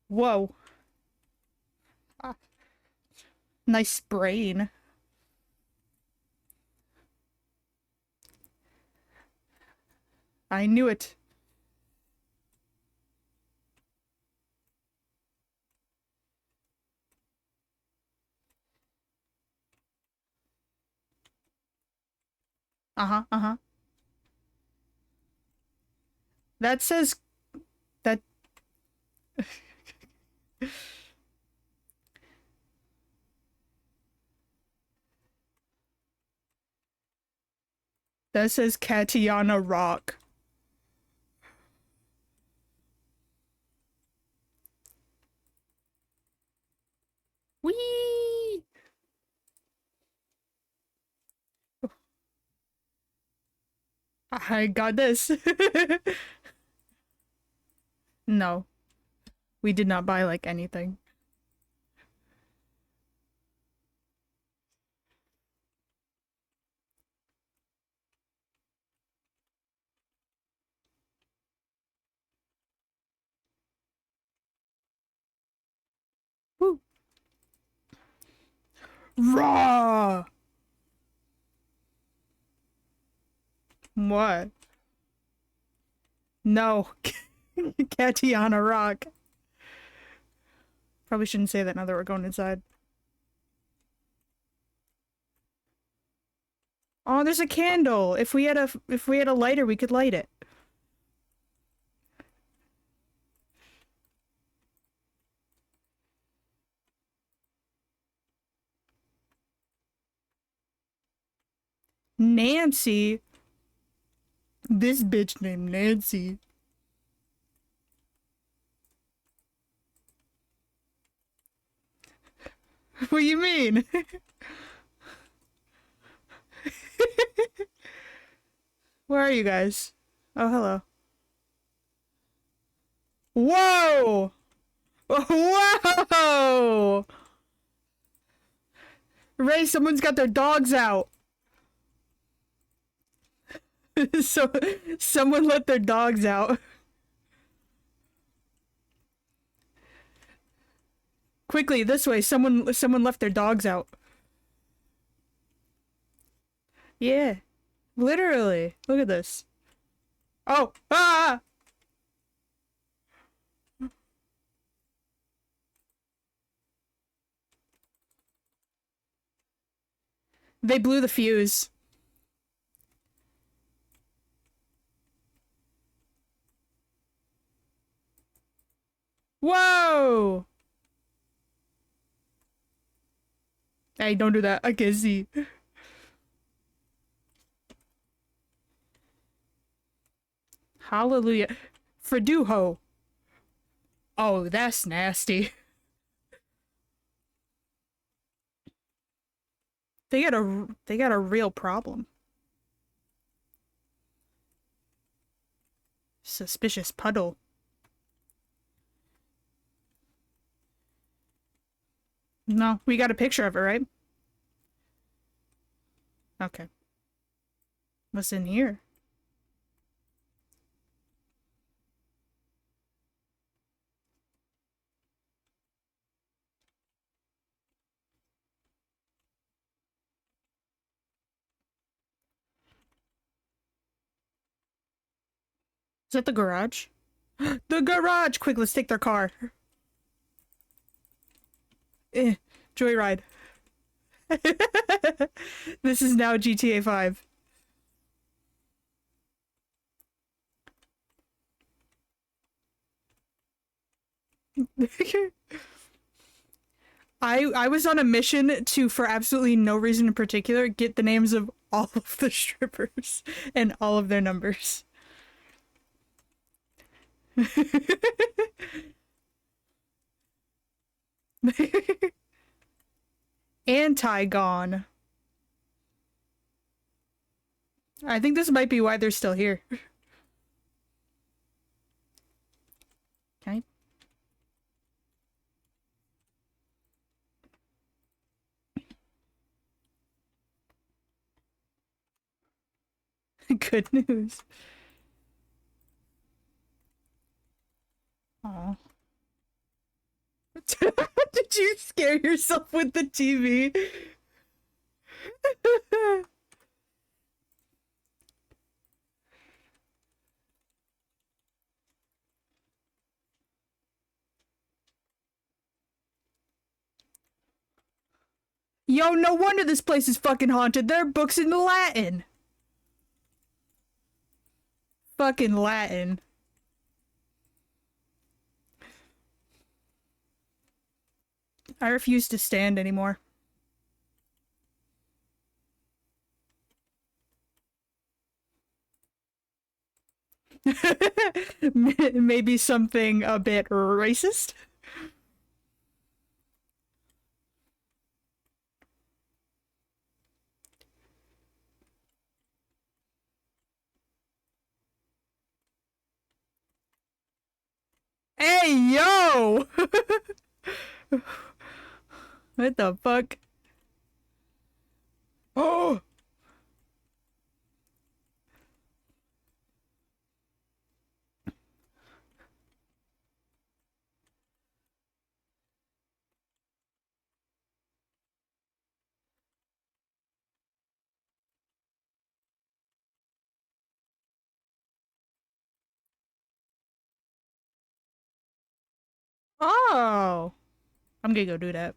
Whoa. Ah, nice brain. I knew it. Uh-huh, uh-huh. That says that that says Katiana Rock. Whee! I got this. No, we did not buy like anything. Woo. Raw. What? No. Katiana Rock. Probably shouldn't say that now that we're going inside. Oh, there's a candle. If we had a lighter, we could light it. Nancy. This bitch named Nancy. What do you mean? Where are you guys? Oh, hello. Whoa! Whoa! Ray, someone's got their dogs out. So, someone let their dogs out. Quickly, this way. Someone left their dogs out. Yeah, literally. Look at this. Oh, ah! They blew the fuse. Whoa! Hey, don't do that. I can see. Hallelujah. Freduho. Oh, that's nasty. They got a real problem. Suspicious puddle. No, we got a picture of it, right? Okay. What's in here? Is that the garage? The garage! Quick, let's take their car. Eh, joyride. This is now GTA 5. I was on a mission to, for absolutely no reason in particular, get the names of all of the strippers and all of their numbers. Anti-gone. I think this might be why they're still here. Can I? Good news. Aw. Did you scare yourself with the TV? Yo, no wonder this place is fucking haunted. There are books in Latin. Fucking Latin. I refuse to stand anymore. Maybe something a bit racist? Hey, yo! What the fuck? Oh! Oh! I'm gonna go do that.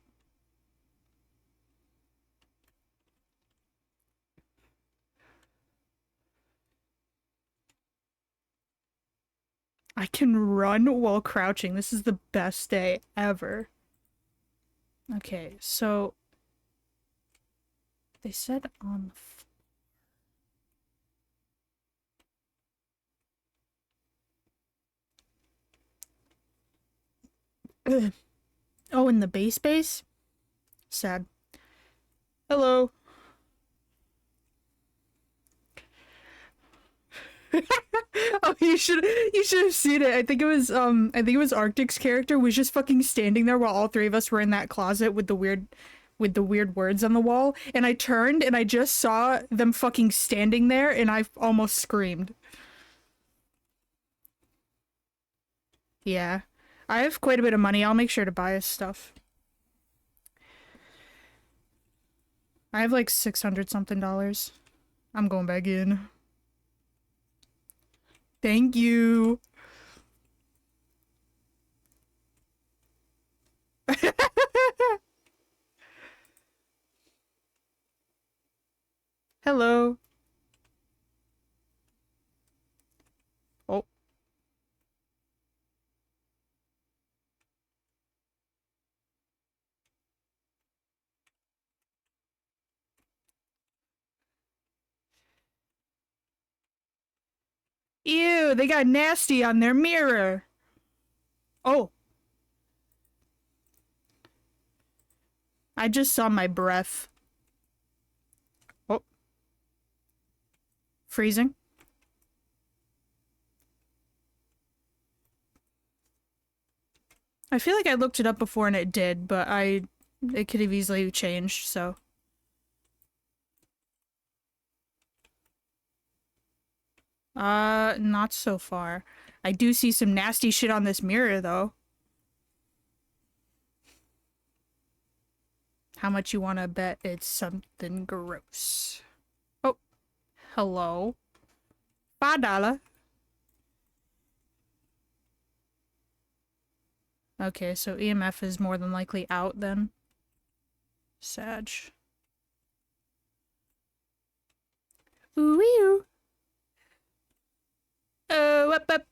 I can run while crouching. This is the best day ever. Okay, so they said on the oh, in the base? Sad. Hello. Oh, you should have seen it. I think it was Arctic's character was just fucking standing there while all three of us were in that closet with the weird words on the wall, and I turned and I just saw them fucking standing there and I almost screamed. Yeah. I have quite a bit of money. I'll make sure to buy us stuff. I have like 600 something dollars. I'm going back in. Thank you. Hello. Oh. Ew, they got nasty on their mirror. Oh, I just saw my breath. Oh, freezing. I feel like I looked it up before and it did, but it could have easily changed, so. Not so far. I do see some nasty shit on this mirror, though. How much you wanna bet it's something gross? Oh, hello. $5. Okay, so EMF is more than likely out then. Sag. Ooh, ooh. Up.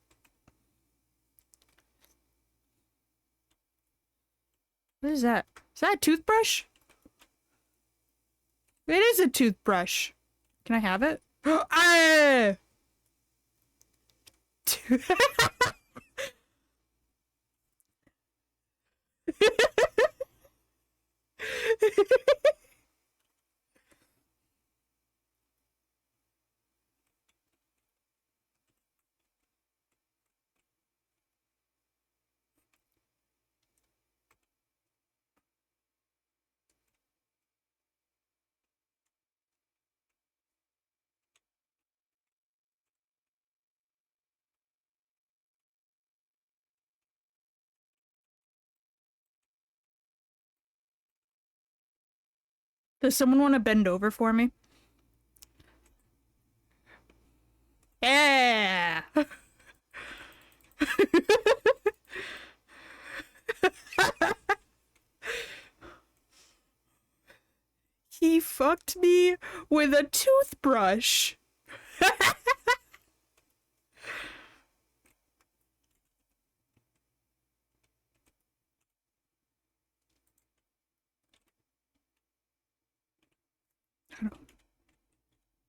What is that? Is that a toothbrush? It is a toothbrush. Can I have it? Ah! Does someone want to bend over for me? Yeah! He fucked me with a toothbrush.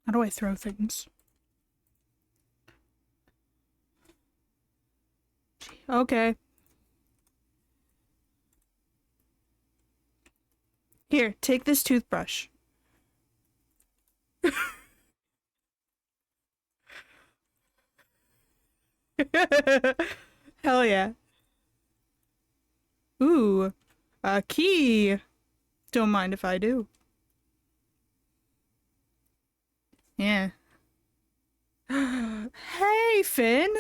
How do I throw things? Okay. Here, take this toothbrush. Hell yeah. Ooh, a key. Don't mind if I do. Yeah. Hey, Finn.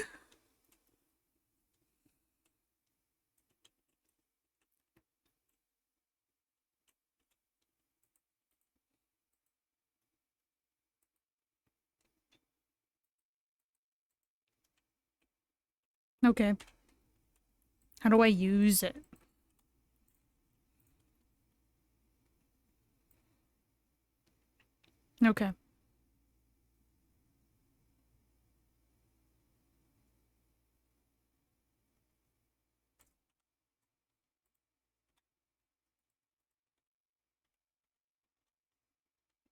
Okay. How do I use it? Okay.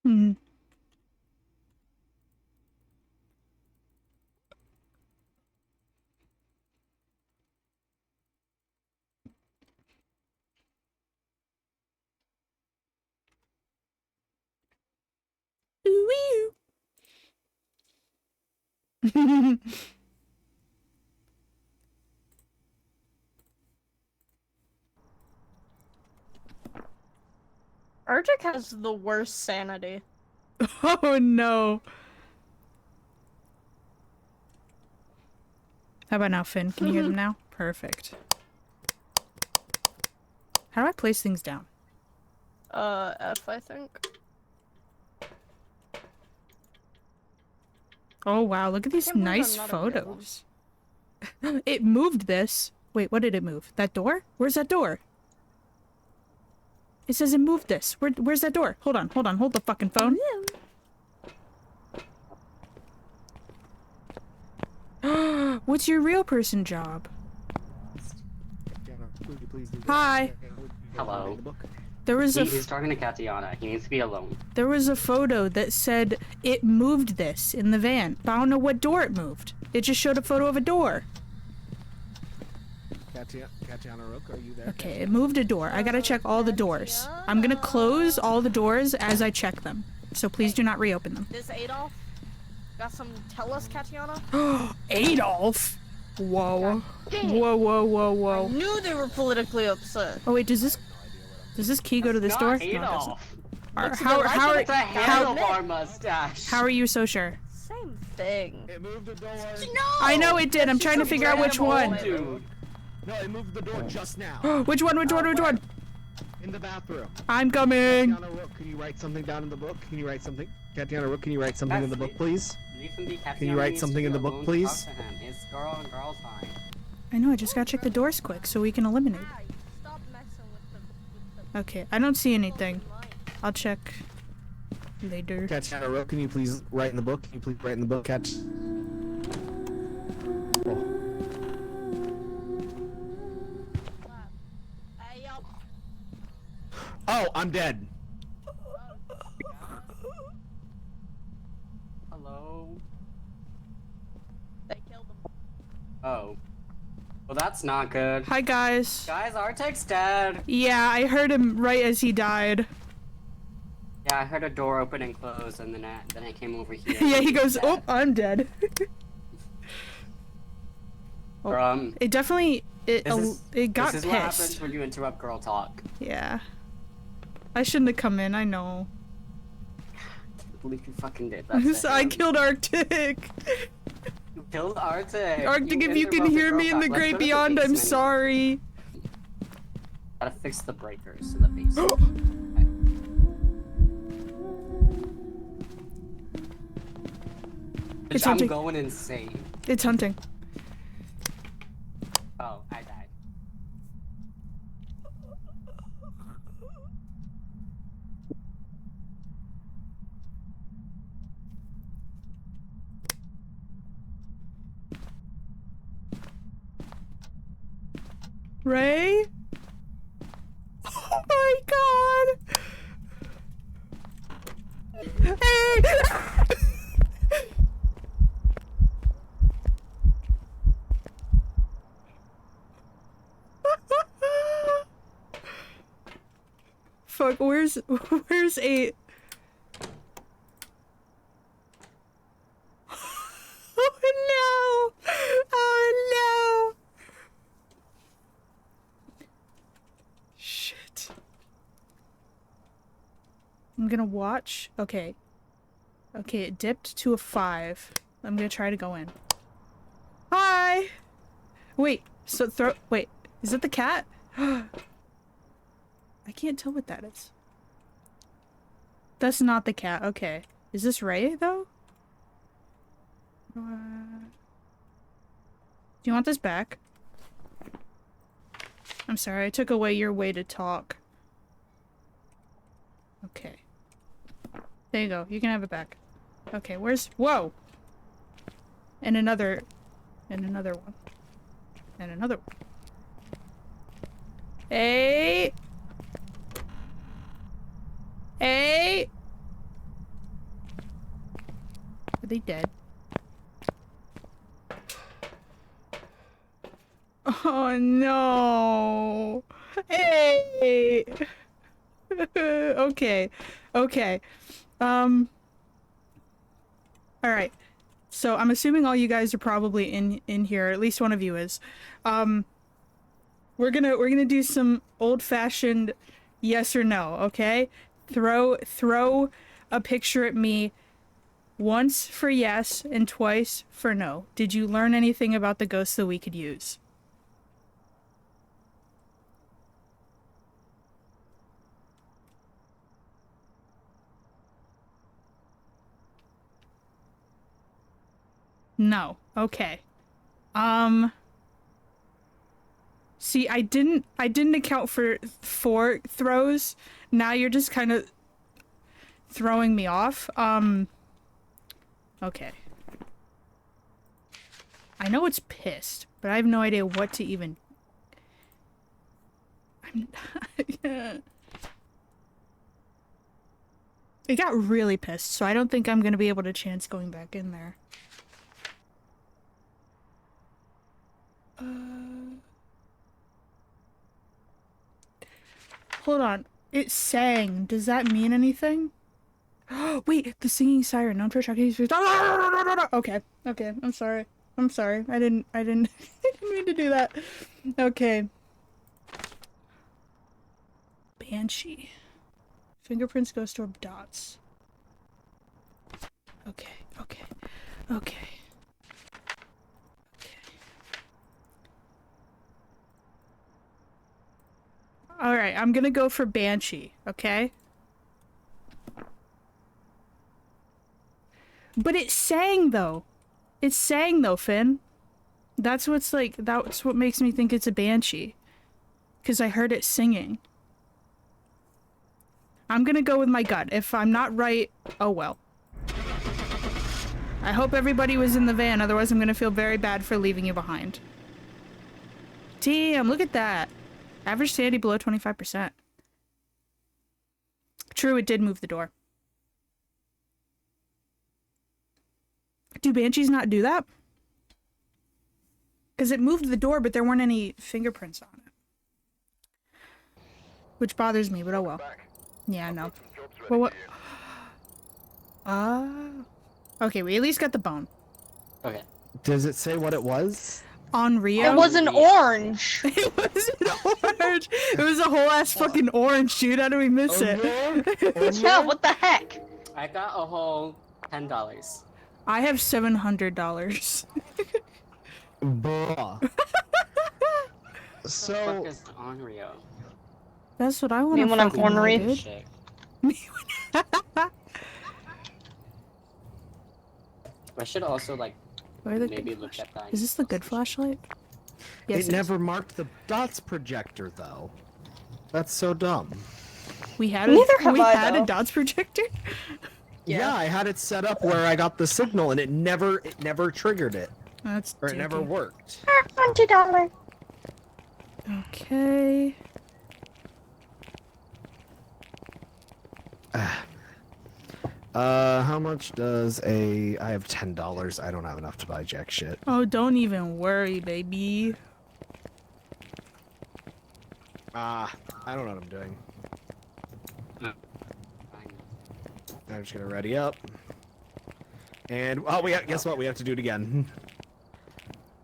Hmm. Ooh. Arctic has the worst sanity. Oh no. How about now, Finn? Can you hear them now? Perfect. How do I place things down? F, I think. Oh wow, look at these Can't believe I'm nice not a villain. photos. It moved this. Wait, what did it move? That door? Where's that door? It says it moved this. Where's that door? Hold on, hold the fucking phone. What's your real person job? Hi. Hello. There was He's talking to Katiana. He needs to be alone. There was a photo that said it moved this in the van, but I don't know what door it moved. It just showed a photo of a door. Katiana Rook, are you there? Okay, it moved a door. I gotta check all the doors. I'm gonna close all the doors as I check them. So please do not reopen them. This Adolf got some tell us, Katiana? Adolf? Whoa. Whoa. I knew they were politically upset. Oh wait, does this key go to this door? No, it doesn't. Adolf. How our mustache. are you so sure? Same thing. It moved the door. No! I know it did. I'm trying to figure out which one. Dude. No, it moved the door just now. Which one? In the bathroom. I'm coming. Katiana Rook, can you write something down in the book? Can you write something? Katiana Rook, can you write something in the book, please? Can you write something in the book, please? It's girl and girl time. I know, I just gotta check the doors quick so we can eliminate. Stop messing with the Okay, I don't see anything. I'll check later. Katiana Rook, can you please write in the book? Can you please write in the book, Kat? Oh. Oh, I'm dead. Hello. They killed him. Oh. Well, that's not good. Hi, guys. Guys, Arctic's dead. Yeah, I heard him right as he died. Yeah, I heard a door open and close, and then I came over here. Yeah, he goes, Dead. oh, I'm dead. It definitely, it got This is what happens pissed. when you interrupt girl talk. Yeah. I shouldn't have come in, I know. I believe you fucking did. That's I killed Arctic. You killed Arctic. Arctic, if you can hear me in the great beyond, I'm sorry. Gotta fix the breakers in the basement. It's I'm hunting. going insane. It's hunting. Oh, I died. Ray? Oh my god! Hey! Fuck, where's 8? Oh no! Oh no! Shit. I'm gonna watch. Okay. Okay, it dipped to a 5. I'm gonna try to go in. Hi! Wait, so wait, is it the cat? I can't tell what that is. That's not the cat, okay. Is this Ray, though? Do you want this back? I'm sorry, I took away your way to talk. Okay. There you go, you can have it back. Okay, where's- whoa! And another one. And another one. Hey! Hey! Are they dead? Oh no! Hey! Okay. Okay. Alright. So I'm assuming all you guys are probably in here, at least one of you is. We're gonna do some old-fashioned yes or no, okay? Throw a picture at me once for yes and twice for no. Did you learn anything about the ghosts that we could use? No. Okay. See, I didn't account for 4 throws. Now you're just kind of throwing me off. Okay. I know it's pissed, but I have no idea what to even... It got really pissed, so I don't think I'm gonna be able to chance going back in there. Hold on. It sang. Does that mean anything? Wait, the singing siren. Known for attracting spirits. Okay. Okay. I'm sorry. I'm sorry. I didn't I didn't mean to do that. Okay. Banshee. Fingerprints, ghost orb, dots. Okay. Okay. Okay. Alright, I'm gonna go for Banshee, okay? But it sang though. It sang though, Finn. That's what's like, that's what makes me think it's a Banshee. Because I heard it singing. I'm gonna go with my gut. If I'm not right, oh well. I hope everybody was in the van, otherwise I'm gonna feel very bad for leaving you behind. Damn, look at that. Average sanity below 25%. True, it did move the door. Do banshees not do that? Because it moved the door, but there weren't any fingerprints on it. Which bothers me, but oh well. Yeah, no. Well, what? Okay, we at least got the bone. Okay. Does it say what it was? On Rio? It was an orange. It was an orange. It was a whole ass fucking orange, dude. How do we miss it? Yeah, what the heck? I got a whole $10. I have $700. Bruh. What So, the fuck is on Rio? That's what I want Me to when I'm fucking know, ornery? dude. Shit. I should also like maybe look at that. Is this the good flashlight? Yes, it never marked the dots projector though. That's so dumb. We had Neither have we I, had though. a dots projector. Yeah, I had it set up where I got the signal, and it never triggered it, That's or it never dicky. worked. $20. Okay. How much does I have $10. I don't have enough to buy jack shit. Oh, don't even worry, baby. I don't know what I'm doing. I'm just gonna ready up. And guess what? We have to do it again.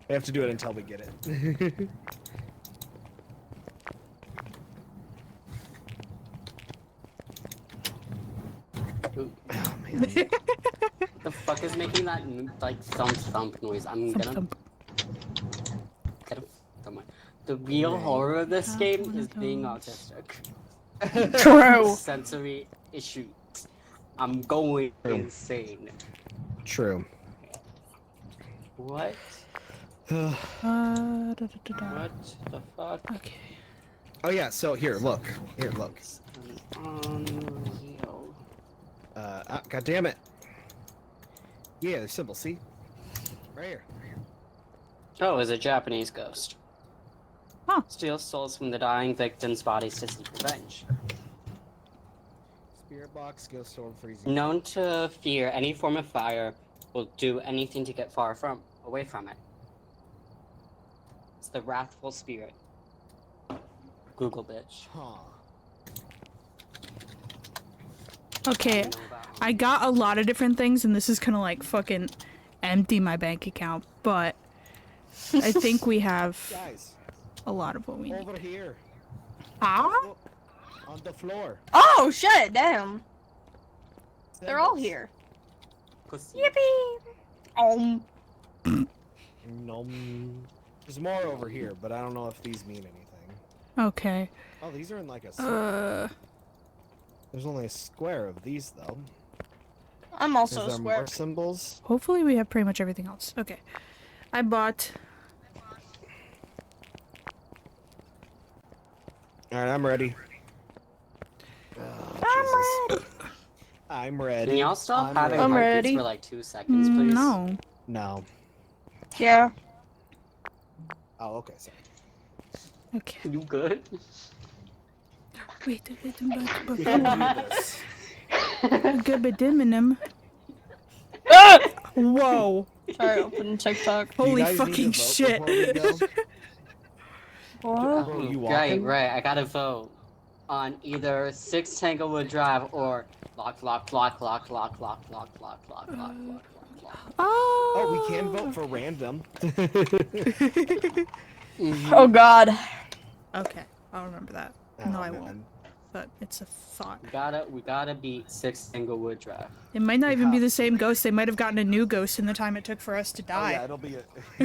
We have to do it until we get it. Ooh. Oh man. The fuck is making that like thump noise? I'm gonna Thump, get the real horror of this game is being autistic. True. Sensory issues. I'm going insane. True. What? Da, da, da, da. What the fuck? Okay. Oh yeah. So here, look. Here, look. Unreal. God damn it. Yeah, they're simple. See? Right here. Oh, it's a Japanese ghost. Huh. Steals souls from the dying victims' bodies to seek revenge. Spirit box, ghost storm, freezing. Known to fear any form of fire, will do anything to get away from it. It's the wrathful spirit. Google bitch. Huh. Okay. I got a lot of different things, and this is gonna like fucking empty my bank account, but I think we have Guys, a lot of what we need. over here. Huh? Look, on the floor. Oh shit! Damn. They're all here. Pussy. Yippee! Nom. There's more over here, but I don't know if these mean anything. Okay. Oh, these are in like a. There's only a square of these though. I'm also Is a there more square. symbols? Hopefully we have pretty much everything else. Okay. I bought. Alright, I'm ready. Oh, Jesus. I'm ready. Can y'all stop I'm having I'm heartbeats ready. for like 2 seconds, please? No. No. Yeah. Oh, okay, sorry. Okay. You good? Wait, We can do this. good, but him. Whoa. Sorry, open TikTok. Do you Holy guys need to fucking vote shit. before we go? What? Bro, you Right, walking? right. I gotta vote on either 6 Tanglewood Drive or lock. Oh. Oh, we can vote for random. Oh god. Okay, I'll remember that. Oh, No, I man. won't. But it's a thought. We gotta beat 6 Tanglewood Drive. It might not even be Yeah. the same ghost. They might have gotten a new ghost in the time it took for us to Oh, die. yeah, it'll be a...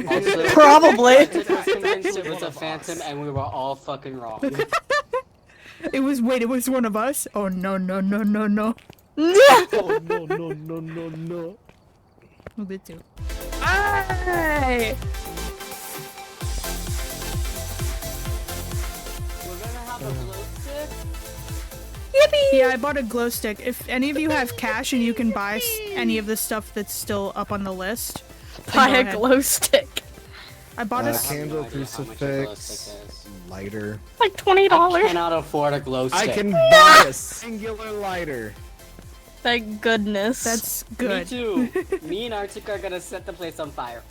Also, Probably. I was convinced it was a phantom, and we were all fucking wrong. It was one of us? Oh no. Oh, no, no. A bit too. Hey! We're gonna have a glow stick. Yeah, I bought a glow stick. If any of you have cash and you can buy any of the stuff that's still up on the list, Buy go a ahead. glow stick. I bought I a. have Candle, no idea how much a glow stick crucifix, is. lighter. Like $20. I cannot afford a glow stick. I can buy a singular lighter. Thank goodness. That's Me good. too. Me and Arctic are gonna set the place on fire.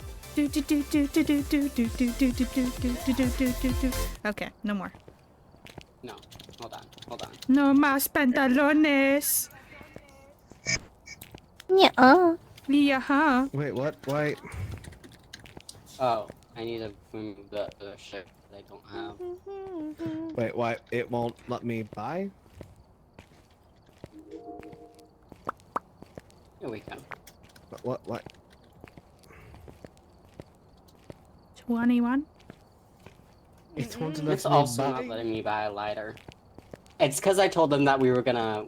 Okay, no more. No, hold on. No más pantalones. Yeah. Yeah, huh? Wait, what? Why? Oh, I need to remove the shit that I don't have. Wait, why? It won't let me buy? Here we go. What? 21? It won't let It's me also buy? not letting me buy a lighter. It's because I told them that we were gonna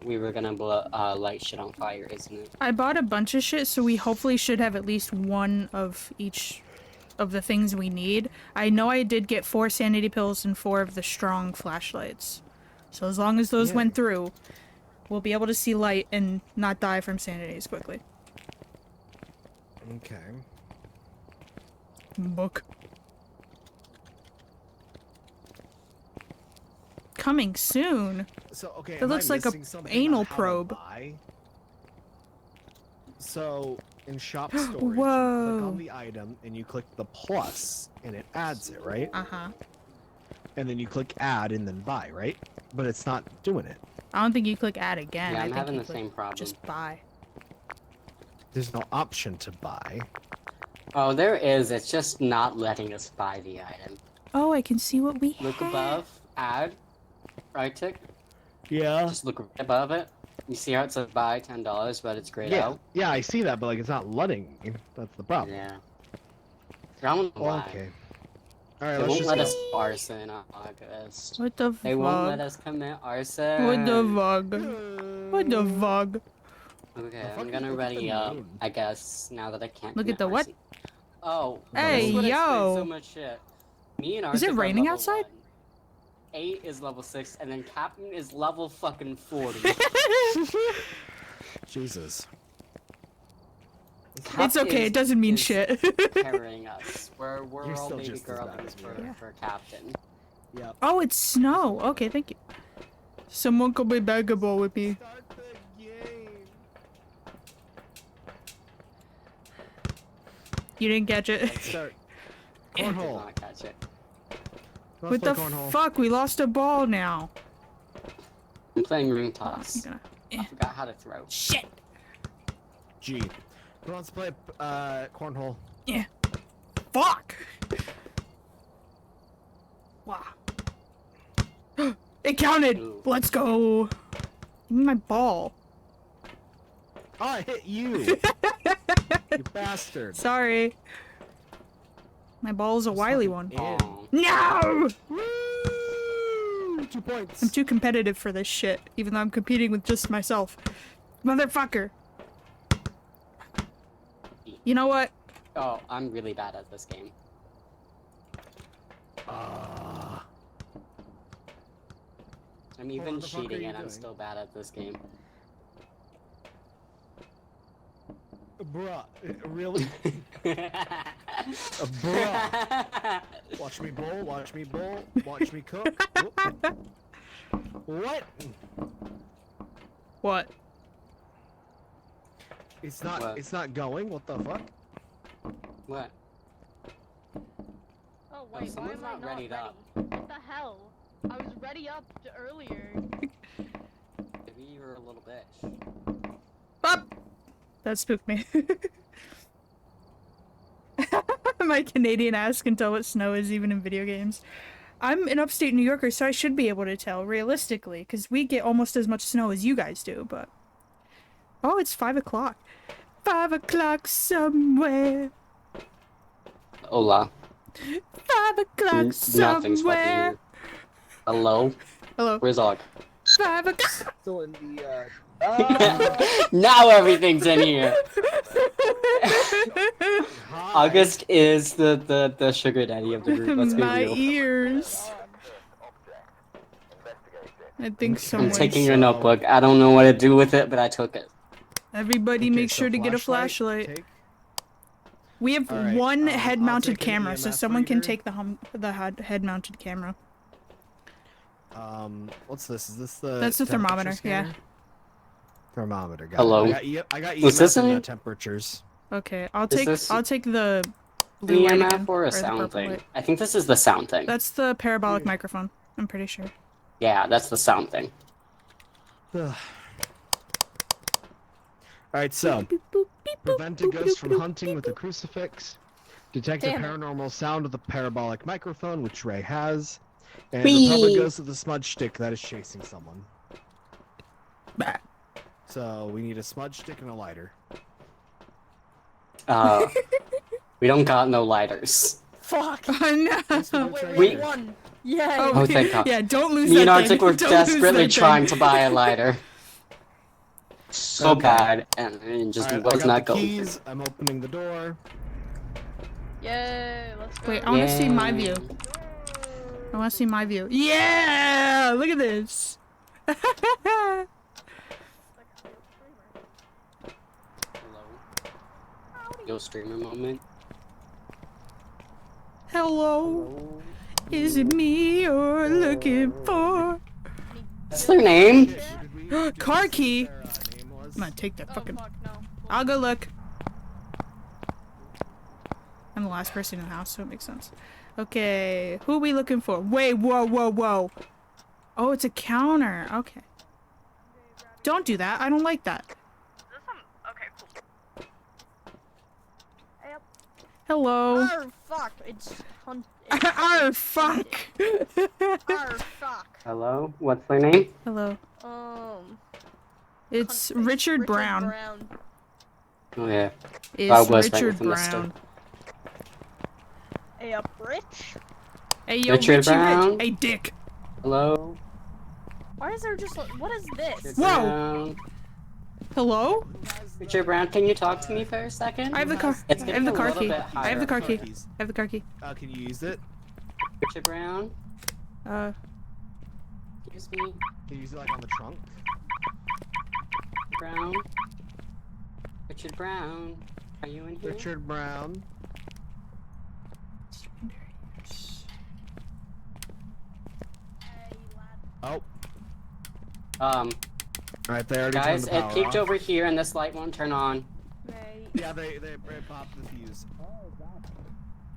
blow, light shit on fire, isn't it? I bought a bunch of shit, so we hopefully should have at least one of each of the things we need. I know I did get 4 sanity pills and 4 of the strong flashlights. So as long as those Yeah. went through, we'll be able to see light and not die from sanity as quickly. Okay. Book. Coming soon. So okay, That am I looks like a missing something anal on how to probe. buy? So in shop storage, you Whoa. click on the item and you click the plus, and it adds it, right? Uh-huh. And then you click add and then buy, right? But it's not doing it. I don't think you click add again. Yeah, I I'm think having you the click same problem. just buy. There's no option to buy. Oh, there is. It's just not letting us buy the item. Oh, I can see what we Look have. above. Add. Right tick. Yeah. Just look right above it. You see how it says buy $10, but it's grayed Yeah. out? Yeah, I see that, but like it's not letting me. That's the problem. Yeah. I don't know why. Okay. All right, They let's won't just let go. us arson on August. What the They won't let fuck? us commit arson. What the fuck? What the fuck? Okay, The fuck I'm is gonna look at ready the up, moon? I guess, now that I can't Look at commit the what? arson. Oh, Hey, this is what explains yo. so much shit. Me and Is it Arctic are raining level outside? 1. 8 is level 6, and then Captain is level fucking 40. Jesus. It's Captain okay, it doesn't mean is shit. carrying us. We're You're all still baby just as girl bad as me. Yeah. for Captain. Yep. Oh, it's snow. Okay, thank you. Someone could be baggable with me. Start the game. You didn't catch it. Let's start. I did Cornhole. not catch it. Let's What play the cornhole. fuck? We lost a ball now. I'm playing ring I'm toss. gonna... I forgot how to throw. Shit. G. Who wants to play cornhole? Yeah. Fuck. Wow. It counted. Ooh. Let's go. Give me my ball. Oh, I hit you. You bastard. Sorry. My ball's a Just wily fucking one. in. Oh. No! Woo! 2 points. I'm too competitive for this shit, even though I'm competing with just myself. Motherfucker. You know what? Oh, I'm really bad at this game. I'm even the fuck are cheating you and I'm doing? still bad at this game. Bruh. Really? Bruh. Watch me bowl, watch me bowl, watch me cook. Whoop. What? What? It's not What? it's not going. What the fuck? What? Oh wait, why someone's am I not not readied ready? up. What the hell? I was ready up earlier. Maybe you're a little bitch. Up! That spooked me. My Canadian ass can tell what snow is even in video games. I'm an upstate New Yorker, so I should be able to tell, realistically, because we get almost as much snow as you guys do, but... Oh, it's 5 o'clock. 5 o'clock somewhere. Hola. 5 o'clock Nothing's fucking somewhere. here. Hello? Hello. Where's Og? 5 o'clock. Still in the Now everything's in here! Hi. August is the sugar daddy of the group, let's be My real. ears. I think I'm someone's... taking your notebook. I don't know what to do with it, but I took it. Everybody Okay, make so sure to get a flashlight. take- We have Alright, one I'll head-mounted take an camera, so EMF someone can reader. take the head-mounted camera. What's this? Is this the That's the temperature thermometer, yeah. scanner? Thermometer, got Hello? it. I got Was this EMF and an- temperatures. Okay, this- I'll take the An blue light EMF again, or a the sound purple thing? light. I think this is the sound thing. That's the parabolic Yeah. microphone. I'm pretty sure. Yeah, that's the sound thing. Alright, so Boop, boop, beep, boop, prevent a boop, ghost boop, from boop, hunting beep, with a boop. crucifix. Detect Damn a it. paranormal sound with a parabolic microphone, which Ray has. And Whee! repel a ghost with a smudge stick that is chasing someone. Bah. So we need a smudge stick and a lighter. We don't got no lighters. Fuck. Oh no! Yes, we do. Wait, We- we have one. Yeah. Oh, thank God. Yeah, don't lose Me that and Arctic thing. were Don't lose desperately that trying thing. to buy a lighter. So Okay. bad, and it just Alright, I was got not the going. keys. I'm opening the door. Yay, let's go. Wait, I want to see my view. I want to see my view. Yeah! Look at this. Hello. Yo, streamer moment. Hello. Is it me you're looking for? What's their name? Did we Car see key. what their, name was? I'm gonna take that Oh fucking. fuck no. I'll go look. I'm the last person in the house, so it makes sense. Okay, who are we looking for? Wait, whoa, whoa, whoa. Oh, it's a counter. Okay. Don't do that. I don't like that. Is this some? Okay, cool. Yep. Hello. Oh fuck! It's hunt. Arr, fuck. Oh fuck. Hello? What's their name? Hello. It's Cunt face. Richard Brown. Oh yeah. Is I was right Richard with the mister. Brown. Hey up, Rich. Hey, yo, Richard Richie Brown? Rich. Hey, Dick. Hello? Why is there just what is this? Richard Whoa. Brown? Hello? Richard Brown, can you talk to me for a second? I have the car. It's I getting have the a car little key. bit I have the car key. Keys. I have the car key. Can you use it? Richard Brown? Excuse me? Can you use it like on the trunk? Brown? Richard Brown? Are you in here? Richard Brown. Oh. Alright, they already Guys, turned the it power peeked off. over here and this light won't turn on. Mate. Yeah, they popped the fuse.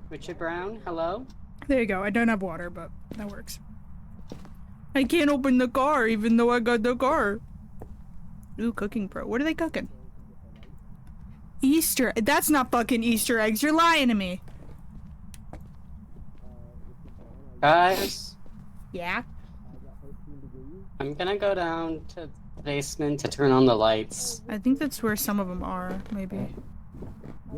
Richard Brown, hello? There you go. I don't have water, but that works. I can't open the car even though I got the car. Ooh, cooking pro. What are they cooking? Easter. That's not fucking Easter eggs. You're lying to me. Guys, Yeah? I'm gonna go down to the basement to turn on the lights. I think that's where some of them are, maybe.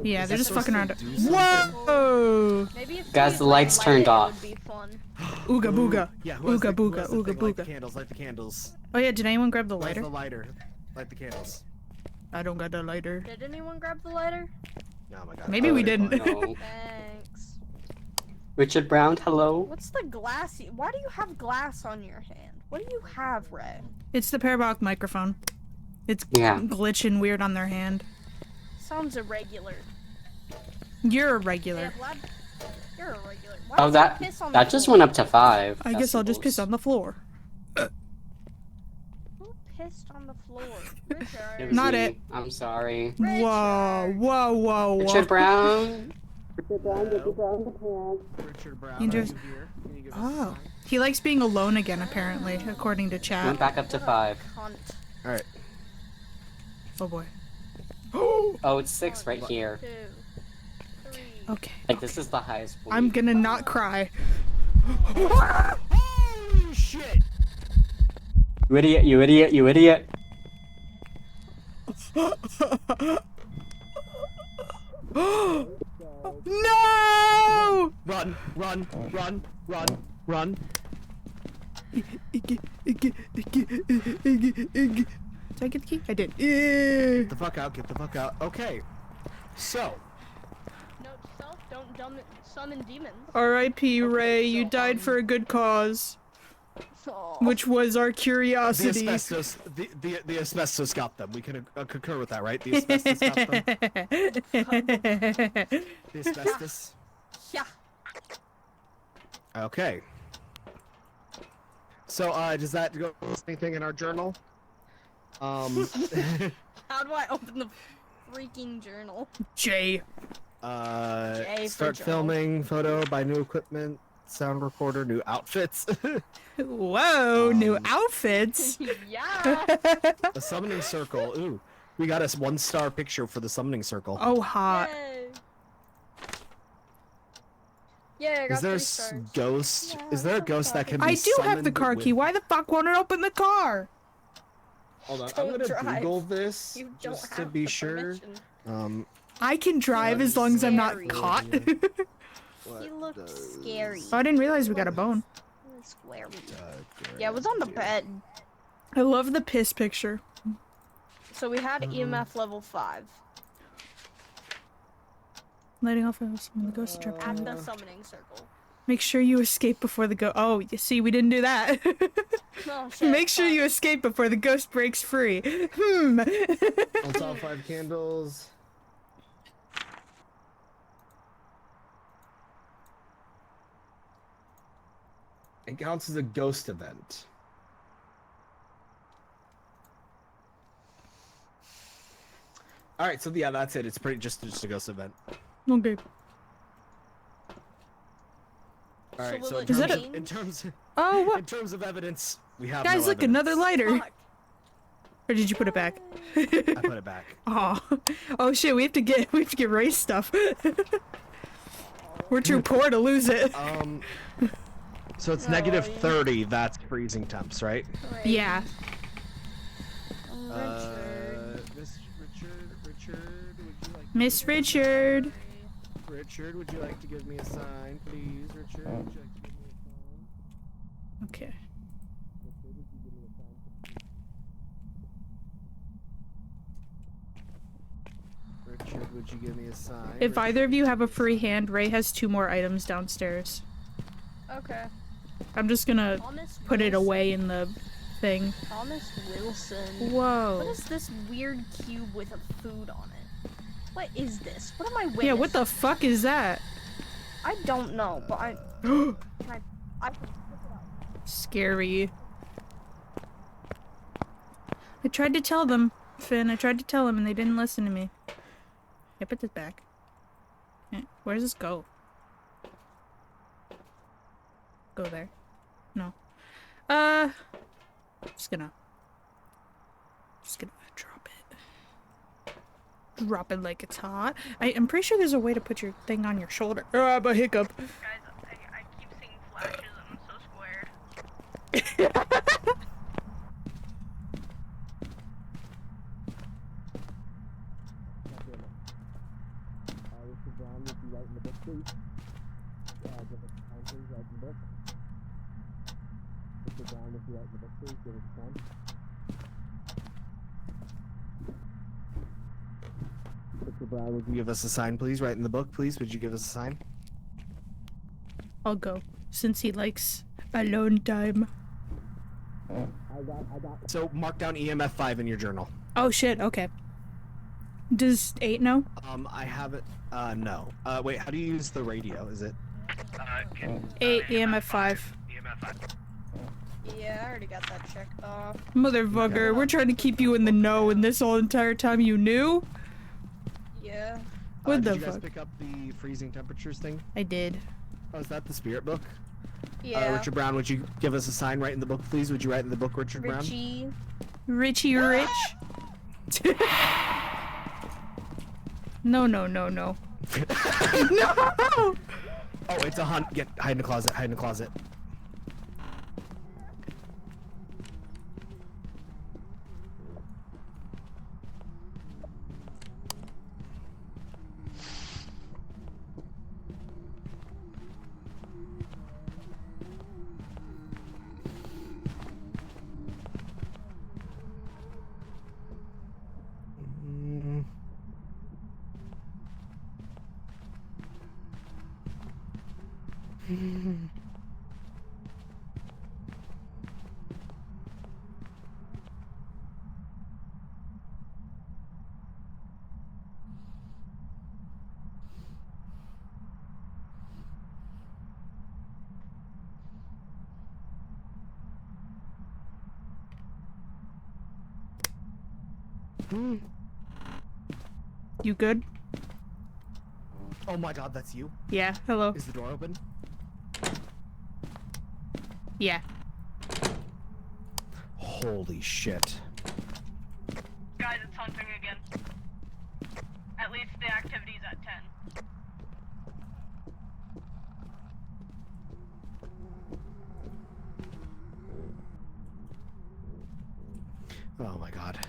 Yeah, they're Is just that fucking around. supposed to do Whoa! Maybe if Guys, we the lights light turned it, off. It would be fun. Ooga booga. Yeah, who has Ooga the- who booga. has the Ooga thing? Light the booga. candles, light the candles. Oh yeah, did anyone grab the Where's lighter? the lighter? Light the candles. I don't got the lighter. Did anyone grab the lighter? Oh my god. Maybe we they're didn't. fine. No. Thanks. Richard Brown, hello? What's the glassy? Why do you have glass on your hand? What do you have, Ray? It's the parabolic microphone. It's Yeah. glitching weird on their hand. Sounds irregular. You're a Yeah, regular. Vlad, you're a regular. Why Oh, does that he piss on that the just floor? went up to 5. I guess I'll just piss on the floor. Who pissed on the floor? Richard. It was Not me. it. I'm sorry. Whoa, whoa, whoa, whoa. Richard Brown? Richard Brown, You are just- you here? Can you give us a Oh. sign? He likes being alone again, apparently, according to Went chat. back up to 5. Cunt. Alright. Oh boy. Oh, it's 6 right here. 2, 3. Okay. Like, this is the highest point. I'm gonna not cry. Holy shit! You idiot, you idiot, you idiot. No! Run, run, run, run, run. Did I get the key? I did. Get the fuck out, get the fuck out. Okay. So, Note to self, don't summon demons. R.I.P. Ray, you died for a good cause, Oh. which was our the curiosity. asbestos, the asbestos got them. We can concur with that, right? The asbestos got them. The asbestos. Yeah. Okay. So, does that go with anything in our journal? How do I open the freaking journal? Jay. J for Start journal. filming, photo, buy new equipment, sound recorder, new outfits. Whoa, new Um, outfits. Yeah. A summoning circle. Ooh, we got us 1-star picture for the summoning circle. Oh, hot. Yay. Yeah, I got Is there a 3 stars. ghost? Yeah, Is there a I'm ghost that can be I do have the summoned car with- key. Why the fuck won't it open the car? Hold on, I'm Don't gonna drive. Google this You don't just to have be the sure. permission. I can drive as long as I'm not Scary. caught. What He looked does- scary. Oh, I didn't realize we got a bone. square. Yeah, it was on the bed. I love the piss picture. So we had EMF level 5 Lighting off of the ghost trap. at the summoning circle. Make sure you escape before the Oh, you see, we didn't do that. Oh, shit, Make sure you fuck. escape before the ghost breaks free. Let's all 5 candles. It counts as a ghost event. All right, so yeah, that's it. It's pretty just a ghost event. Okay. All right, will so it Is that a- change? Oh, what? in terms of evidence, we have Guys, no look, evidence. another lighter. Fuck. Or did you put it back? I put it back. Oh, oh shit! We have to get Ray's stuff. We're too poor to lose it. So it's Oh, negative yeah. 30. That's freezing temps, right? Right. Yeah. Richard. Miss Richard, would you like? Miss Richard. Richard, would you like to give me a sign, please? Richard, would you like to give me a sign? Okay. Richard, would you give me a sign, please? Richard, would you give me a sign? If either of you have a free hand, Ray has 2 more items downstairs. Okay. I'm just gonna Thomas put it Wilson. away in the thing. Thomas Wilson. Whoa. What is this weird cube with a food on it? What is this? What am I witnessing? Yeah, what the fuck is that? I don't know, but I can I can look it up. Scary. I tried to tell them, Finn. I tried to tell them and they didn't listen to me. I put this back. Where does this go? Go there. No. Just gonna drop it. Drop it like it's hot. I'm pretty sure there's a way to put your thing on your shoulder. Oh, I have a hiccup. Guys, I keep seeing flashes and I'm so squared. Mr. Brown, would you write in the book, please? Give us a sign, please. Write in the book. Mr. Brown, would you write in the book, please? Give us a sign. Mr. Brown, would you give us a sign, please? Write in the book, please. Would you give us a sign? I'll go, since he likes alone time. I got. So mark down EMF 5 in your journal. Oh shit, okay. Does 8 know? I have it. No. Wait. How do you use the radio? Is it? 8 EMF 5. Yeah, I already got that checked off. Motherfucker, we're trying to keep you in the know, and this whole entire time you knew? Yeah. What the did you guys fuck? pick up the freezing temperatures thing? I did. Oh, is that the spirit book? Yeah. Richard Brown, would you give us a sign? Write in the book, please. Would you write in the book, Richard Brown? Richie. Richie Rich? No, no, no, no. No! Oh, it's a hunt. Hide in the closet. Hide in the closet. You good? Oh my god, that's you? Yeah, hello. Is the door open? Yeah. Holy shit. Guys, it's hunting again. At least the activity's at 10. Oh my god.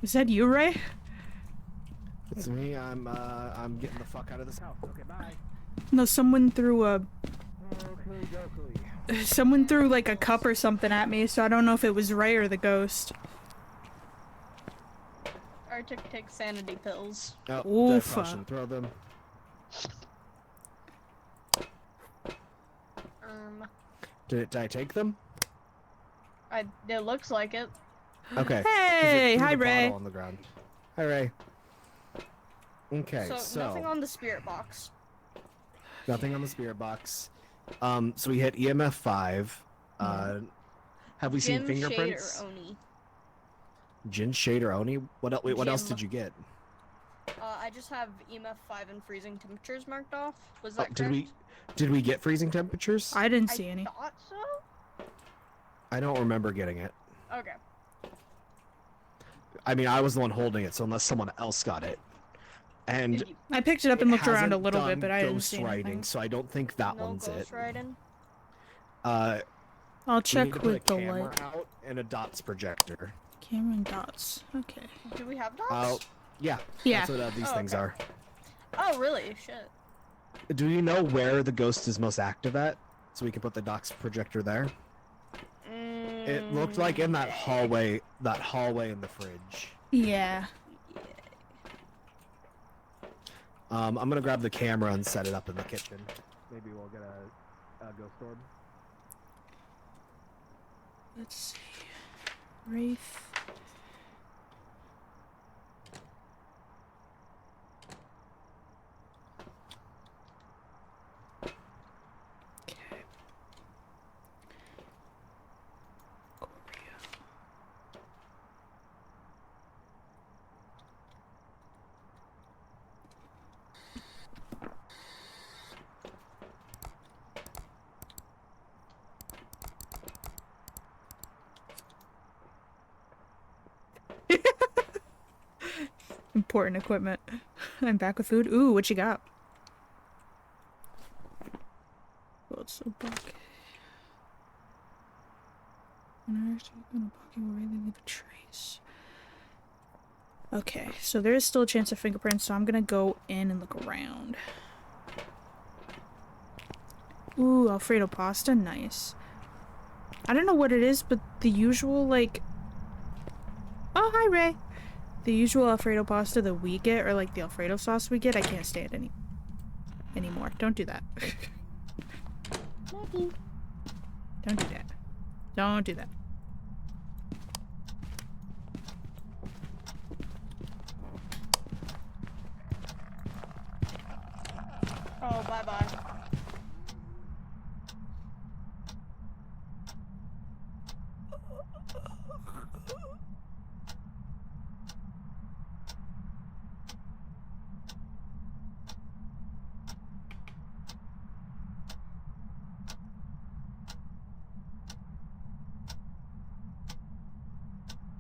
Is that you, Ray? It's me. I'm getting the fuck out of this house. Okay, bye. No, someone threw a... Okay, dokey. Someone threw like a cup or something at me, so I don't know if it was Ray or the ghost. Arctic takes sanity pills. Oh, Oof. I probably shouldn't throw them. Did I take them? It looks like it. Okay. Hey, Threw hi, the Ray. bottle on the ground. Hi, Ray. Okay, So nothing on the spirit box. nothing on the spirit box. So we hit EMF 5. Have we seen Jim, fingerprints? Shade, or Oni. Jin, Shade, or Oni? What else Jim. did you get? I just have EMF 5 and freezing temperatures marked off. Was that Did correct? did we get freezing temperatures? I didn't see any. thought so. I don't remember getting it. Okay. I mean, I was the one holding it, so unless someone else got it. And Did you I picked it up and it looked around a hasn't little bit, done but I didn't ghost see writing, anything. so I don't think that no one's it. ghost riding? I'll We need check to put with a the camera light. out and a dots projector. Camera and dots. Okay. Do we have dots? Yeah. Yeah. That's what these Oh, things okay. are. Oh, really? Shit. Do you know where the ghost is most active at? So we can put the dots projector there. It looked like in that hallway in the fridge. Yeah. I'm gonna grab the camera and set it up in the kitchen. Maybe we'll get a ghost orb. Let's see. Wraith. Okay. Korea. Important equipment. I'm back with food. Ooh, what you got? Gold soap bucket. When I actually open a bucket, will really leave a trace. Okay, so there is still a chance of fingerprints, so I'm gonna go in and look around. Ooh, Alfredo pasta, nice. I don't know what it is, but the usual, like... Oh, hi, Ray! The usual Alfredo pasta that we get, or like the Alfredo sauce we get, I can't stand anymore. Don't do that. Don't do that. Don't do that. Oh, bye-bye.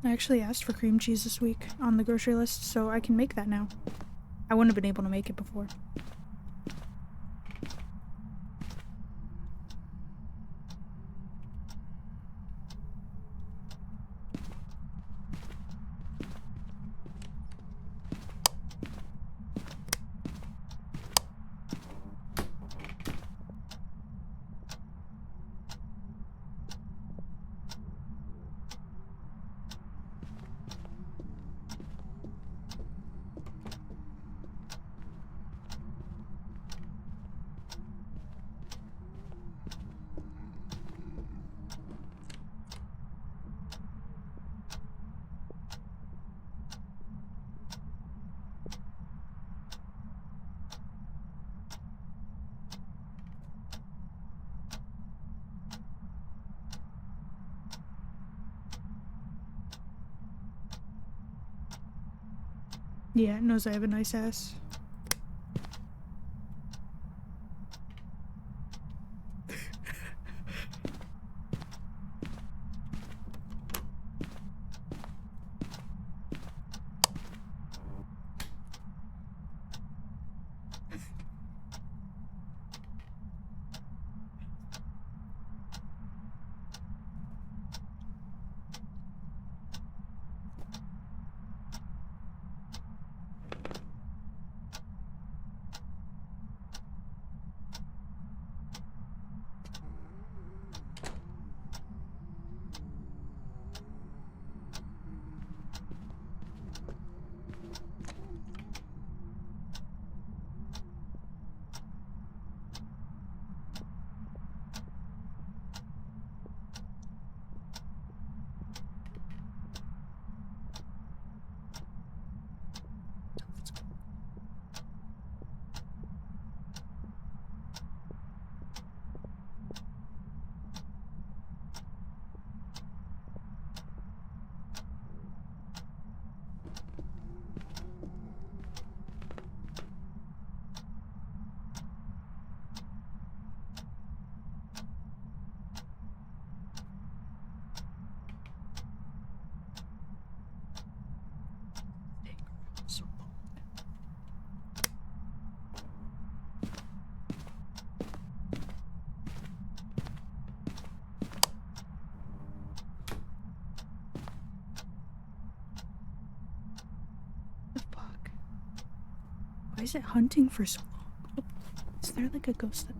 I actually asked for cream cheese this week on the grocery list, so I can make that now. I wouldn't have been able to make it before. Yeah, it knows I have a nice ass. is it hunting for so long? Is there like a ghost that...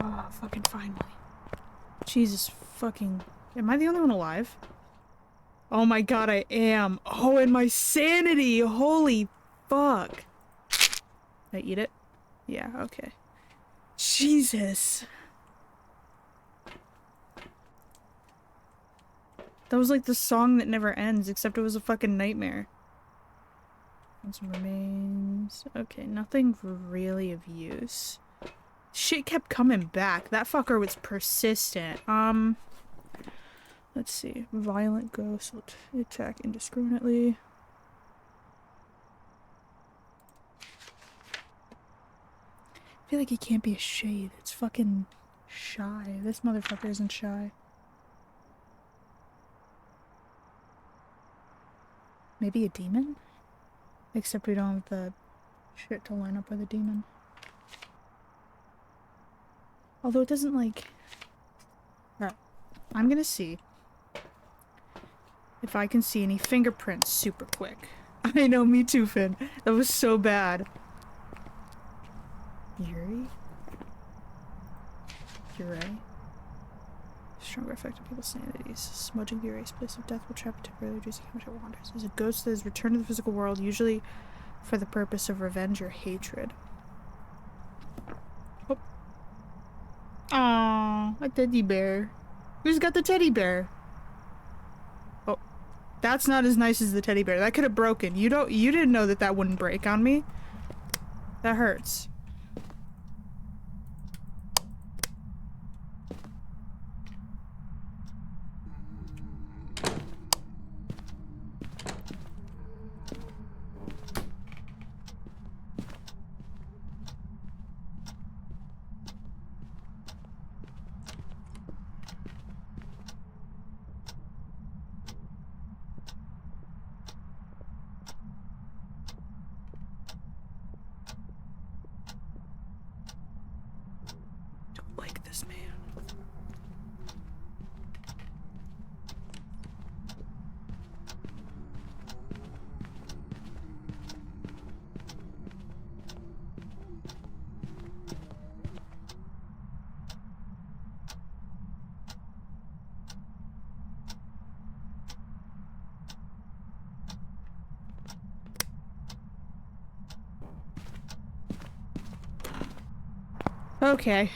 Oh, fucking finally. Jesus fucking... Am I the only one alive? Oh my god, I am. Oh, and my sanity! Holy fuck. Did I eat it? Yeah, okay. Jesus. That was like the song that never ends, except it was a fucking nightmare. And some remains. Okay, nothing really of use. Shit kept coming back. That fucker was persistent. Let's see. Violent ghost. Attack indiscriminately. I feel like he can't be a shade. It's fucking shy. This motherfucker isn't shy. Maybe a demon? Except we don't have the Shit to line up with a demon. Although it doesn't like... Alright. I'm gonna see if I can see any fingerprints super quick. I know, me too, Finn. That was so bad. Yuri? Yuri? Stronger effect on people's sanities. Smudging the erased place of death will trap a temporarily reducing how much it wanders. As a ghost that has returned to the physical world, usually for the purpose of revenge or hatred. Oh. Aww, a teddy bear. Who's got the teddy bear? Oh, that's not as nice as the teddy bear. That could have broken. You didn't know that wouldn't break on me. That hurts. Like this man. Okay.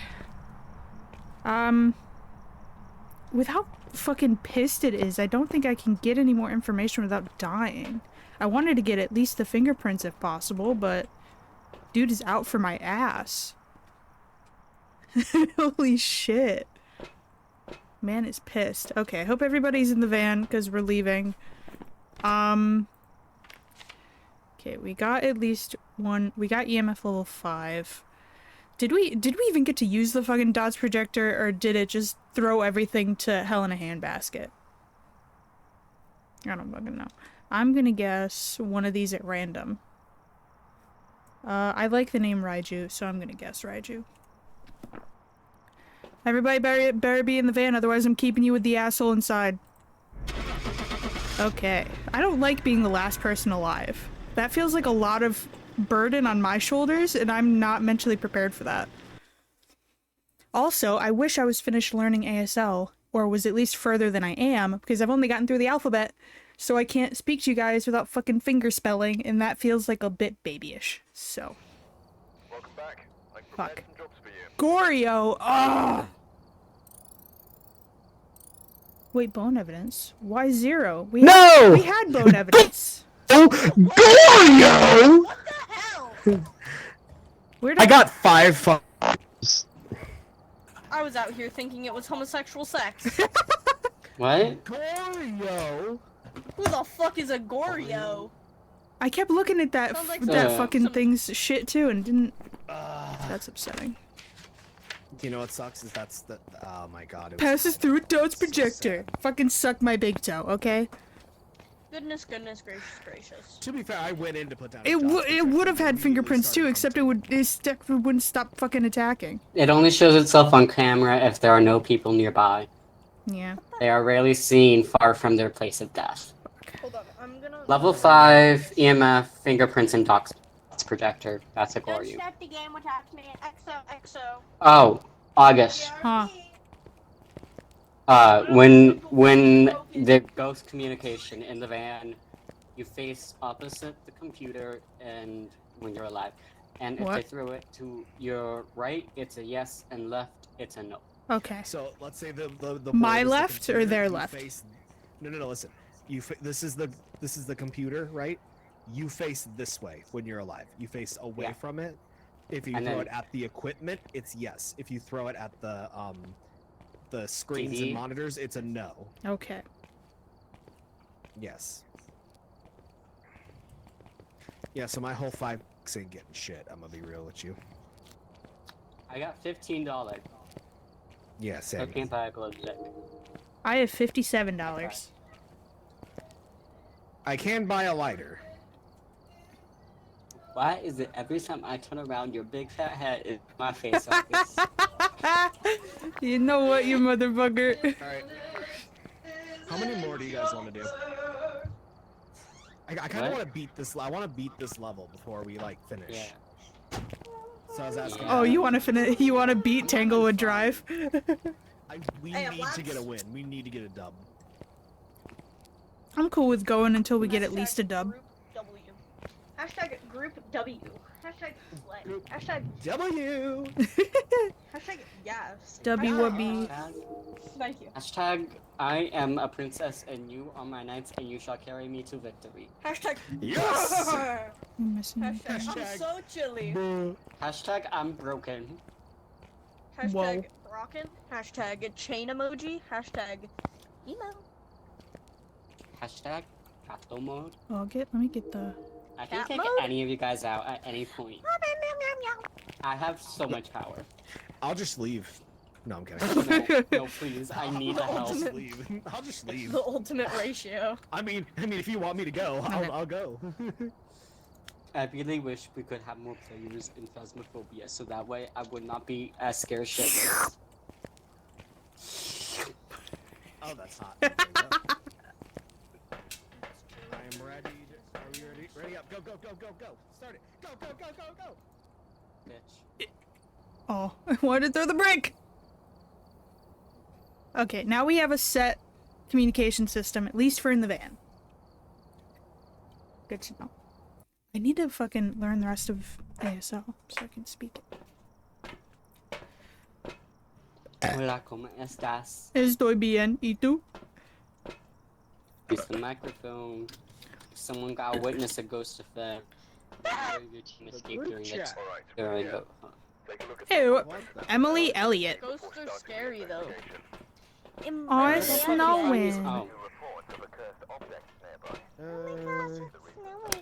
With how fucking pissed it is, I don't think I can get any more information without dying. I wanted to get at least the fingerprints if possible, but dude is out for my ass. Holy shit. Man is pissed. Okay, I hope everybody's in the van because we're leaving. Okay, we got at least one. We got EMF level 5. Did we even get to use the fucking dots projector, or did it just throw everything to hell in a handbasket? I don't fucking know. I'm gonna guess one of these at random. I like the name Raiju, so I'm gonna guess Raiju. Everybody better be in the van, otherwise I'm keeping you with the asshole inside. Okay. I don't like being the last person alive. That feels like a lot of burden on my shoulders, and I'm not mentally prepared for that. Also, I wish I was finished learning ASL, or was at least further than I am, because I've only gotten through the alphabet, so I can't speak to you guys without fucking finger spelling, and that feels like a bit babyish. So. Welcome back. Fuck. Some jobs for you. Gorio! Ugh! Wait, bone evidence? Why 0? We had bone evidence. Oh, Gorio! What the hell? Where I did got 5 phones. I was out here thinking it was homosexual sex. What? Gorio! Who the fuck is a Goryo? I kept looking at that Sounds like that some- fucking some- thing's shit too and didn't. That's upsetting. You know what sucks is that's the. Oh my god. It was Passes through a dots so projector. sad. Fucking suck my big toe, okay? Goodness, gracious. To be fair, I went in to put down. It would have had fingerprints too, except it wouldn't stop fucking attacking. It only shows itself on camera if there are no people nearby. Yeah. They are rarely seen far from their place of death. Hold on, I'm gonna... Level 5 EMF fingerprints and dots projector. That's a Don't Goryu. start the game without me. XOXO. Oh, August. Huh. When the ghost communication in the van, you face opposite the computer and when you're alive. And if they What? throw it to your right, it's a yes, and left, it's a no. Okay. So let's say the My board is the left or computer, their you left? Face, no. Listen, this is the computer, right? You face this way when you're alive. You face away Yeah. from it. If you And throw then- it at the equipment, it's yes. If you throw it at the screens TV? and monitors, it's a no. Okay. Yes. Yeah. So my whole 5 ain't getting shit. I'm gonna be real with you. I got $15. Yeah, I same. can't buy a glow stick. I have $57. I can buy a lighter. Why is it every time I turn around, your big fat head is my face like this? You know what, you motherfucker. Alright. How many more do you guys want to do? I kind What? of want to beat this. I want to beat this level before we like finish. Yeah. So I was asking. Yeah. Oh, you want to finish? You want to beat Tanglewood Drive? We Hey, need to let's- get a win. We need to get a dub. I'm cool with going until we get at least a dub. Group W. Hashtag group W. Hashtag slay. Group- Hashtag W. hashtag yes. WB. Thank you. Hashtag I am a princess and you are my knights and you shall carry me to victory. Hashtag Yes! I'm missing it. Hashtag I'm Hashtag- so chilly. Bruh. Hashtag I'm broken. Hashtag rockin'. Hashtag chain emoji. Hashtag emo. Hashtag Cato mode. Oh, let me get the. I can Cat take mode? any of you guys out at any point. I have so much power. I'll just leave. No, I'm kidding. No, please, I need the I'll help. just leave. I'll just leave. The ultimate ratio. I mean, if you want me to go, I'll go. I really wish we could have more players in Phasmophobia, so that way I would not be as scared shitless. Oh, that's hot. There you go. I am ready. Are we ready? Ready up. Go, go, go, go, go. Start it. Go, go, go, go, go. Bitch. Oh, I wanted to throw the brick. Okay, now we have a set communication system, at least for in the van. Good to know. I need to fucking learn the rest of ASL so I can speak it. Hola, ¿cómo estás? Estoy bien, ¿y tú? Use the microphone. Someone got to witness a ghost effect. Your team escaped during the chat. during the. Take a look at Ew, What the- Emily Elliott. Ghosts are scary though. Oh, it's snowing. Oh, reports of a cursed object nearby.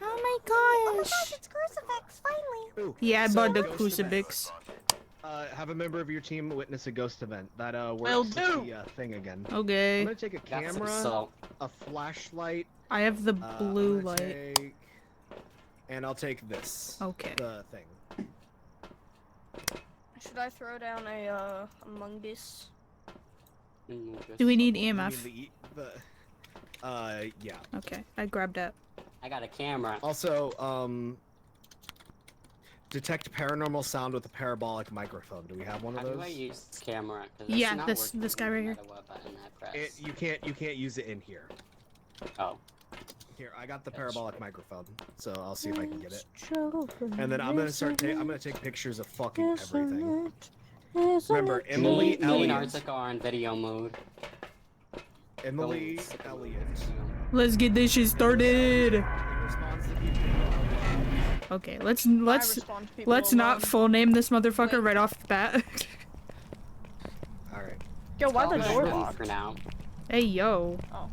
Oh my gosh. It's crucifix finally. Ooh. Yeah, I So, bought the ghost crucifix. Have a member of your team witness a ghost event. That works Will with do. the thing again. I'm Okay. gonna take a got some camera, salt. a flashlight, I have the I'm blue gonna light. take- and I'll take this. Okay. The thing. Should I throw down a Among Us? Do we need You EMF? mean yeah. Okay, I grabbed that. I got a camera. Also, detect paranormal sound with a parabolic microphone. Do we have one How of do those? I use this camera? 'Cause it's Yeah, not this- working this guy no right here. matter what button I press. You can't use it in here. Oh. Here, I got the Yes. parabolic microphone, so I'll see if I can get it. And then I'm gonna I'm gonna take pictures of fucking everything. Remember, Emily Me and Elliott. Arctic are on video mode. Emily Don't sit Elliott. Let's get this shit started. In response to people- Okay, let's Let's not full name this motherfucker right off the bat. All right. Yo, why the Just door run locked? for now. Hey yo. Hello?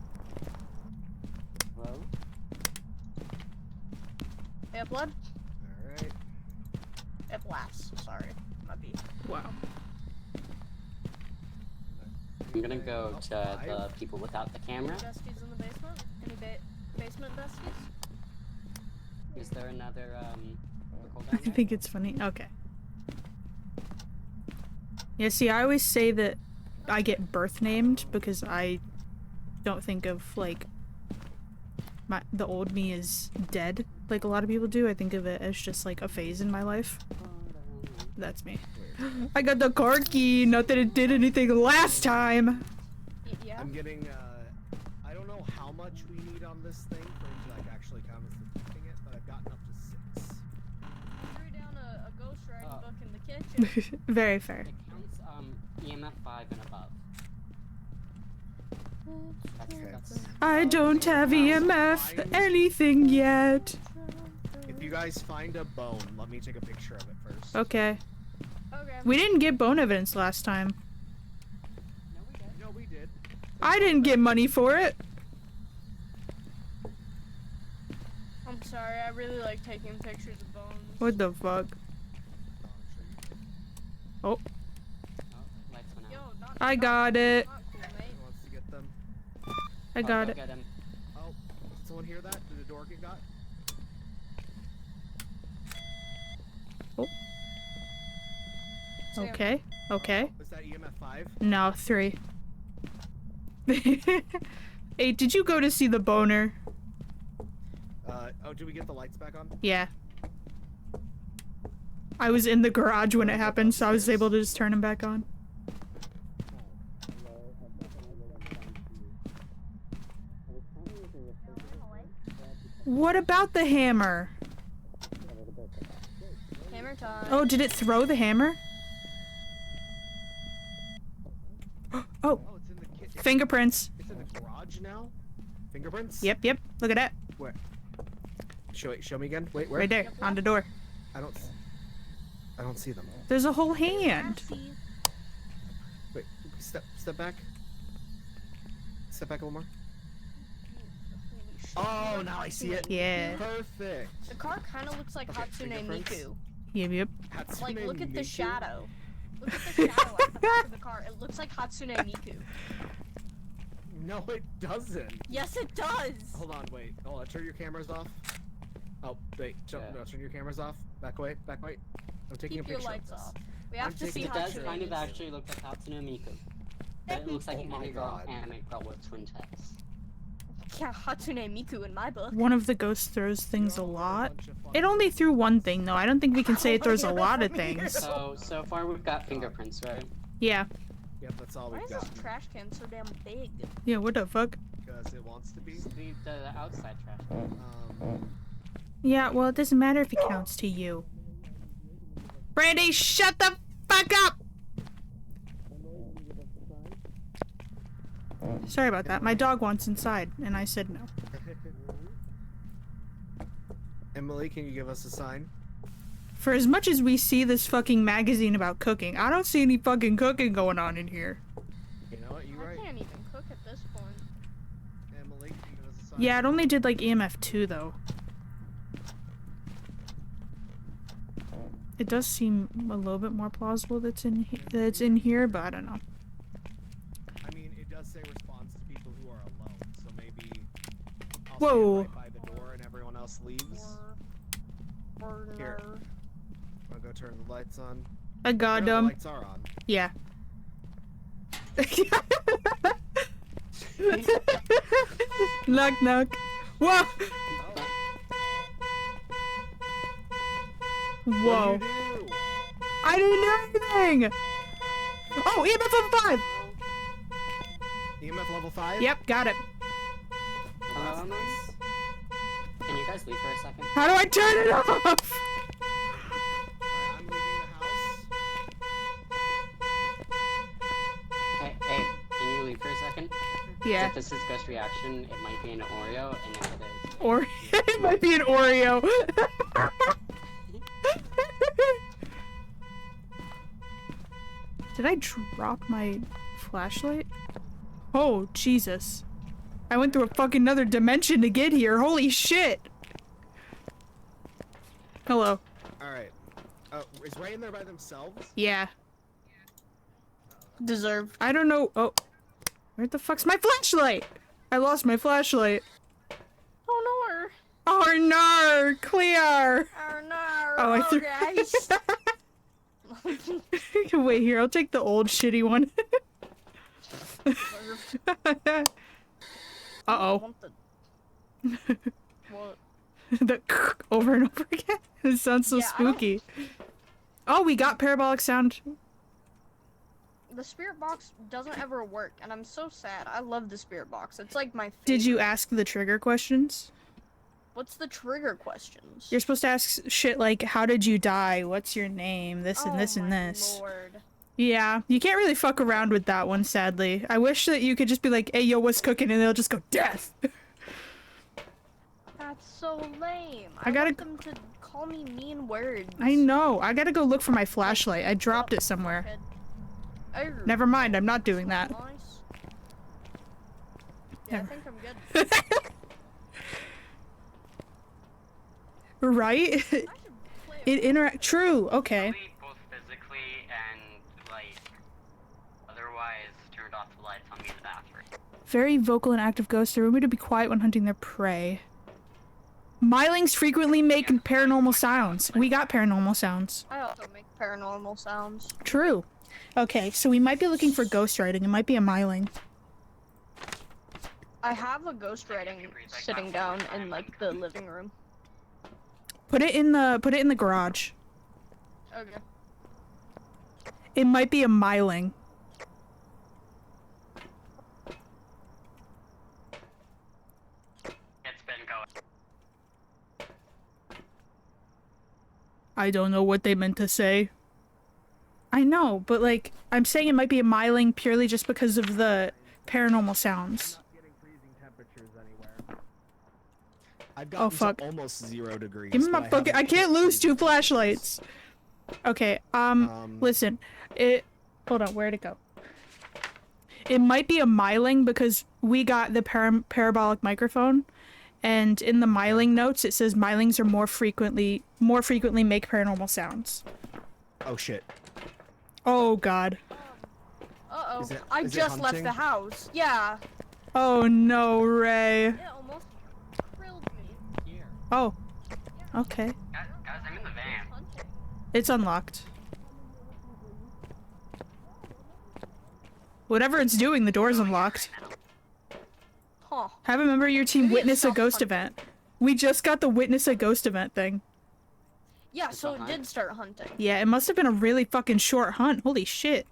Hey, blood? All right. It blasts. Sorry. Might be. Wow. I'm gonna go to Five. the people without the camera. Besties in the basement? Any basement besties? Is there another circle I down there? think it's funny. Okay. Yeah, see, I always say that I get birth named because I don't think of like the old me is dead like a lot of people do. I think of it as just like a phase in my life. That's me. I got the car key, not that it did anything last time. Yeah. I'm getting. I don't know how much we need on this thing for it to like actually count as detecting it, but I've gotten up to 6. Threw down a ghostwriting Oh. book in the kitchen. Very fair. It counts EMF 5 and above. That's I don't have EMF anything yet. If you guys find a bone, let me take a picture of it first. Okay. Okay. We didn't get bone evidence last time. No, we did. No, we did. I didn't get money for it. I'm sorry. I really like taking pictures of bones. What the fuck? Oh, lights went Yo, out. not, I not- got it. not cool, mate. Who wants to get them? I got go it. Get him. Oh, did someone hear that? Did the door get got? see him. Okay. Okay. Was that EMF 5? No, 3. Hey, did you go to see the boner? Oh, did we get the lights back on? Yeah. I was in the garage when it happened, so I was able to just turn them back on. What about the hammer? Hammer time. Oh, did it throw the hammer? Oh, Oh, it's in the kitchen. fingerprints. It's in the garage now? Fingerprints? Yep, yep. Look at that. Where? Show me again. Wait, where? Right there, on the door. I don't see them. There's a whole hand. Wait, step back. Step back a little more. Oh, now I see it. Yeah. Perfect. The car kind of looks like Okay, Hatsune fingerprints. Miku. Yep, yep. Hatsune Like, look at the Miku? shadow. Look at the shadow at the back of the car. It looks like Hatsune Miku. No, it doesn't. Yes, it does. Hold on, wait. Hold on, turn your cameras off. Oh, wait. Yeah. No, turn your cameras off. Back away. Back away. I'm taking Keep a your picture lights of this. off. We have I'm to see It does Hatsune kind of Miku. actually look like Hatsune Miku. But it looks like Oh an my God. anime girl with twin tits. Yeah, Hatsune Miku in my book. One of the ghosts throws things a You're all lot. bunch of It fucking- only threw one thing, though. I don't think we can say it throws a lot of things. So far we've got fingerprints, right? Yeah. Yep, that's all Why we've is this got. trash can so damn big? Yeah, what the fuck? Because it wants to be. The outside trash. Yeah, well, it doesn't matter if it counts to you. Brandy, shut the fuck up! Sorry about that. My dog wants inside, and I said no. Emily, can you give us a sign? For as much as we see this fucking magazine about cooking, I don't see any fucking cooking going on in here. You know what? You're I right. can't even cook at this point. Emily, can you give us a sign? Yeah, it only did like EMF 2 though. It does seem a little bit more plausible that it's in here, but I don't know. I mean, it does say responds to people who are alone, so maybe I'll Whoa. stand right by the door and everyone else leaves. Here. I'll go turn the lights on. I got No, the them. lights are on. Yeah. Knock knock. Whoa! Whoa. What do you do? I didn't do anything! Oh, EMF level 5! EMF level 5? Yep, got it. Hello, Emily? Can you guys leave for a second? How do I turn it off? Alright, I'm leaving the house. Hey, can you leave for a second? Yeah. If this is ghost reaction, it might be an Oreo, and if it is, Or it might be an Oreo. Did I drop my flashlight? Oh, Jesus. I went through a fucking another dimension to get here. Holy shit. Hello. Alright. Is Ray in there by themselves? Yeah. Deserved. I don't know. Oh. Where the fuck's my flashlight? I lost my flashlight. Oh no. Oh no, clear. Oh no. Oh, I threw. guys. Wait here, I'll take the old shitty one. Uh-oh. What? The over and over again. It sounds so Yeah, I don't- spooky. Oh, we got parabolic sound. The spirit box doesn't ever work, and I'm so sad. I love the spirit box. It's like my favorite. Did you ask the trigger questions? What's the trigger questions? You're supposed to ask shit like, how did you die? What's your name? This and this and my this. Lord. Yeah, you can't really fuck around with that one, sadly. I wish that you could just be like, hey, yo, what's cooking? And they'll just go, death. That's so lame. I gotta- want them to call me mean words. I know. I gotta go look for my flashlight. I dropped it somewhere. Oh, Never mind, I'm not doing that. nice. Yeah, I Never. think I'm good. Right? I should play It interact. True. Okay. both physically and like otherwise turned off the lights on me in the bathroom. Very vocal and active ghosts. They're rumored to be quiet when hunting their prey. Mylings frequently make paranormal sounds. We got paranormal sounds. I also make paranormal sounds. True. Okay, so we might be looking for ghostwriting. It might be a myling. I have a ghostwriting sitting down in like the living room. Put it in the garage. Okay. It might be a myling. It's been going. I don't know what they meant to say. I know, but like, I'm saying it might be a myling purely just because of the paranormal sounds. Not getting freezing temperatures anywhere. I've Oh, gotten fuck. to almost 0 degrees. Give me my but fucking. I haven't can't hit lose 2 freezing flashlights. Okay. Listen. Hold on. Where'd it go? It might be a myling because we got the parabolic microphone, and in the myling notes it says mylings are more frequently make paranormal sounds. Oh shit. Oh god. Uh-oh. Is it- I is it just left hunting? the house. Yeah. Oh no, Ray. It almost killed me. Here. Oh. Okay. Guys, I'm in the van. Hunting. It's unlocked. Whatever it's doing, the door's unlocked. Huh. Have a member of your team Maybe witness a it's ghost self-hunting. event. We just got the witness a ghost event thing. Yeah, It's so a it hunt. did start hunting. Yeah, it must have been a really fucking short hunt. Holy shit.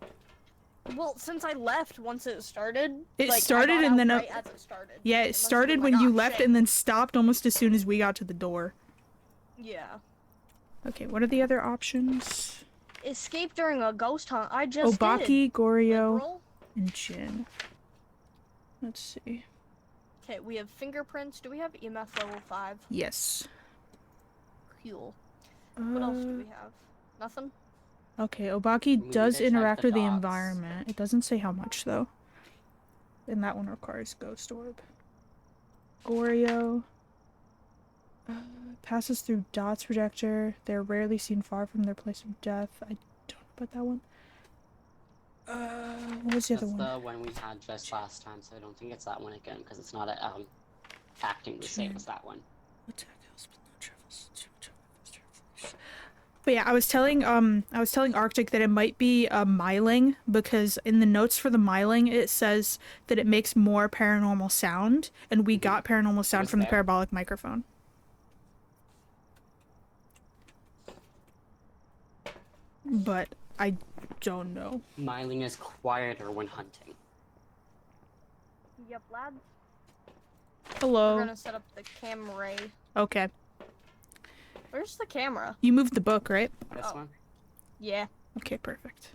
Well, since I left once it started, It like, I started got and out then right as it started. Yeah, it must have started been when like, you "Ah, left shit." and then stopped almost as soon as we got to the door. Yeah. Okay, what are the other options? Escape during a ghost hunt. I just did. Obaki, Goryo, Liberal. and Jin. Let's see. Okay, we have fingerprints. Do we have EMF level 5? Yes. Cool. What else do Uh, we have? Nothing? Okay, Obaki We does need to check interact the with the dots. environment. It doesn't say how much though. And that one requires Ghost Orb. Goryo passes through dots projector. They're rarely seen far from their place of death. I don't know about that one. What was the That's other one? the one we had just last time, so I don't think it's that one again, because it's not acting the same as that one. But yeah, I was telling Arctic that it might be a myling because in the notes for the myling it says that it makes more paranormal sound, and we got paranormal sound was from the there. parabolic microphone. But I don't know. Myling is quieter when hunting. Yep, lads. We're Hello. gonna set up the camera. Okay. Where's the camera? You moved the book, right? This Oh. one? Yeah. Okay, perfect.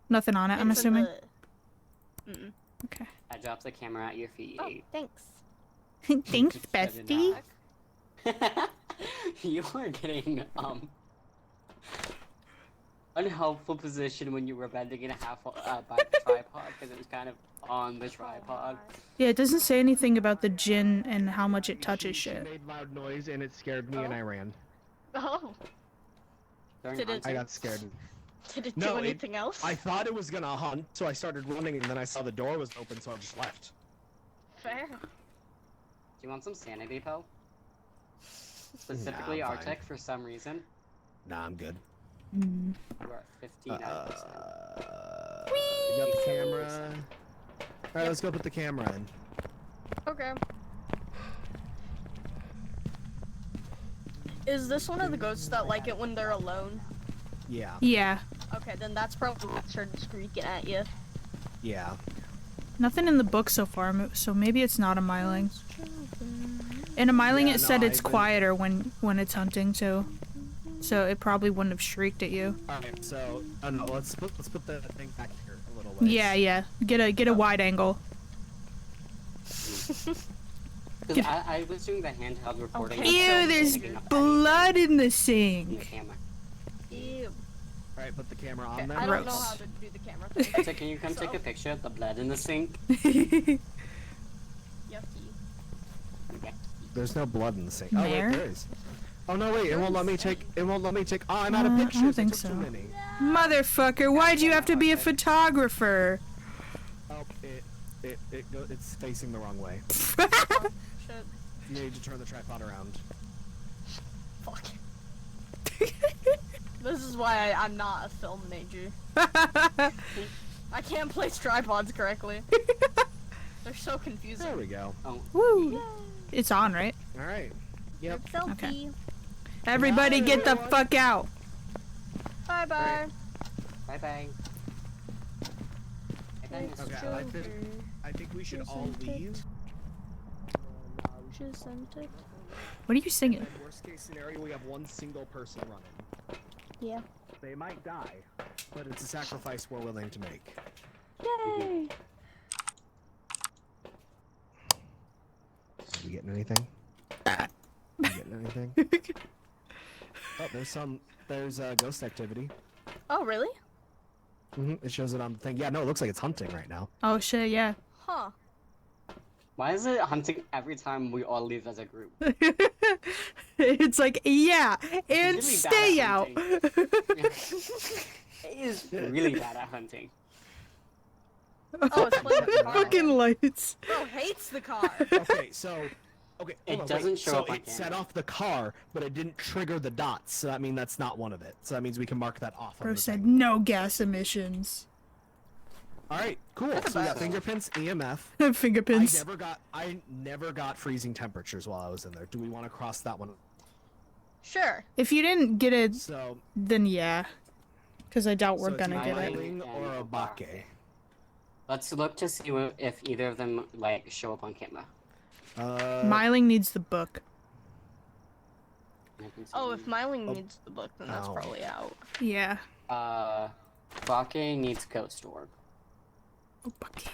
Nothing on it, I'm It's in assuming. the- Mm-mm. Okay. I dropped the camera at your feet. Oh, thanks. Thanks, Just set it bestie. up. You are getting unhelpful position when you were bending in half by the tripod because it was kind of on the tripod. Yeah, it doesn't say anything about the gin and how much it touches She shit. made loud noise and it scared me and I ran. Oh. During Did it- hunting. I got scared. Did it No, do it- anything else? I thought it was gonna hunt, so I started running and then I saw the door was open, so I just left. Fair. Do you want some sanity pill? Specifically Nah, I'm fine. Arctic for some reason. Nah, I'm good. Mm. We're at 15 out of percent. You got the camera. Alright, let's go put the camera in. Okay. Is this one of the ghosts that like it when they're alone? Yeah, Yeah. Okay, then that's probably what started squeaking at you. yeah. Nothing in the book so far, so maybe it's not a myling. In a myling Yeah, it said no, it's I've been- quieter when it's hunting too. So it probably wouldn't have shrieked at you. Alright, so no, let's put the thing back here a little ways. Yeah, yeah. Get a wide angle. Because I was doing the handheld recording. Okay. and Ew, still there's picking up blood in the anything in the sink. camera. Ew. Alright, put the camera on Okay, there. I don't know Gross. how to do the camera thing. So can you come take So? a picture of the blood in the sink? Yucky. Okay. There's no blood in the sink. Oh There? wait, there is. Oh no, wait, it won't let me take. It won't let me take. Oh, I'm out of I don't pictures. think I took so. too many. Motherfucker, why'd you have to be a photographer? Oh, it's facing the wrong way. Shit. You need to turn the tripod around. Fuck. This is why I'm not a film major. I can't place tripods correctly. They're so confusing. There we go. Oh, Woo! It's on, right? All right. Yep. Selfie. Okay. Everybody Bye, get the everyone. fuck out! Bye bye. bye bye. Bye bye. Okay, I think we should all leave. Just sent it. What are you singing? And worst case scenario, we have one single person running. Yeah. They might die, but it's a sacrifice we're willing to make. Yay! Are you getting anything? You getting anything? Oh, there's ghost activity. Oh really? It shows it on the thing. Yeah, no, it looks like it's hunting right now. Oh shit, yeah. Huh. Why is it hunting every time we all leave as a group? It's like, yeah, and Really bad stay at out. It is really bad at hunting. Oh, it's playing the car. Fucking lights. Bro hates the car. Okay, so It hold on, doesn't wait. show so up on it set camera. off the car, but it didn't trigger the dots. So that means that's not one of it. So that means we can mark that off. on Bro the said thing. no gas emissions. All right, cool. So we got fingerprints, EMF. Fingerprints. I never got freezing temperatures while I was in there. Do we want to cross that one? Sure. If you didn't get it, So, then yeah. Because I doubt we're so gonna it's get it. Myling or Obake. Let's look to see if either of them like show up on camera. Myling needs the book. Oh, if Myling needs the book, then that's Ow. probably out. Yeah. Bake needs Ghost Orb. Obake.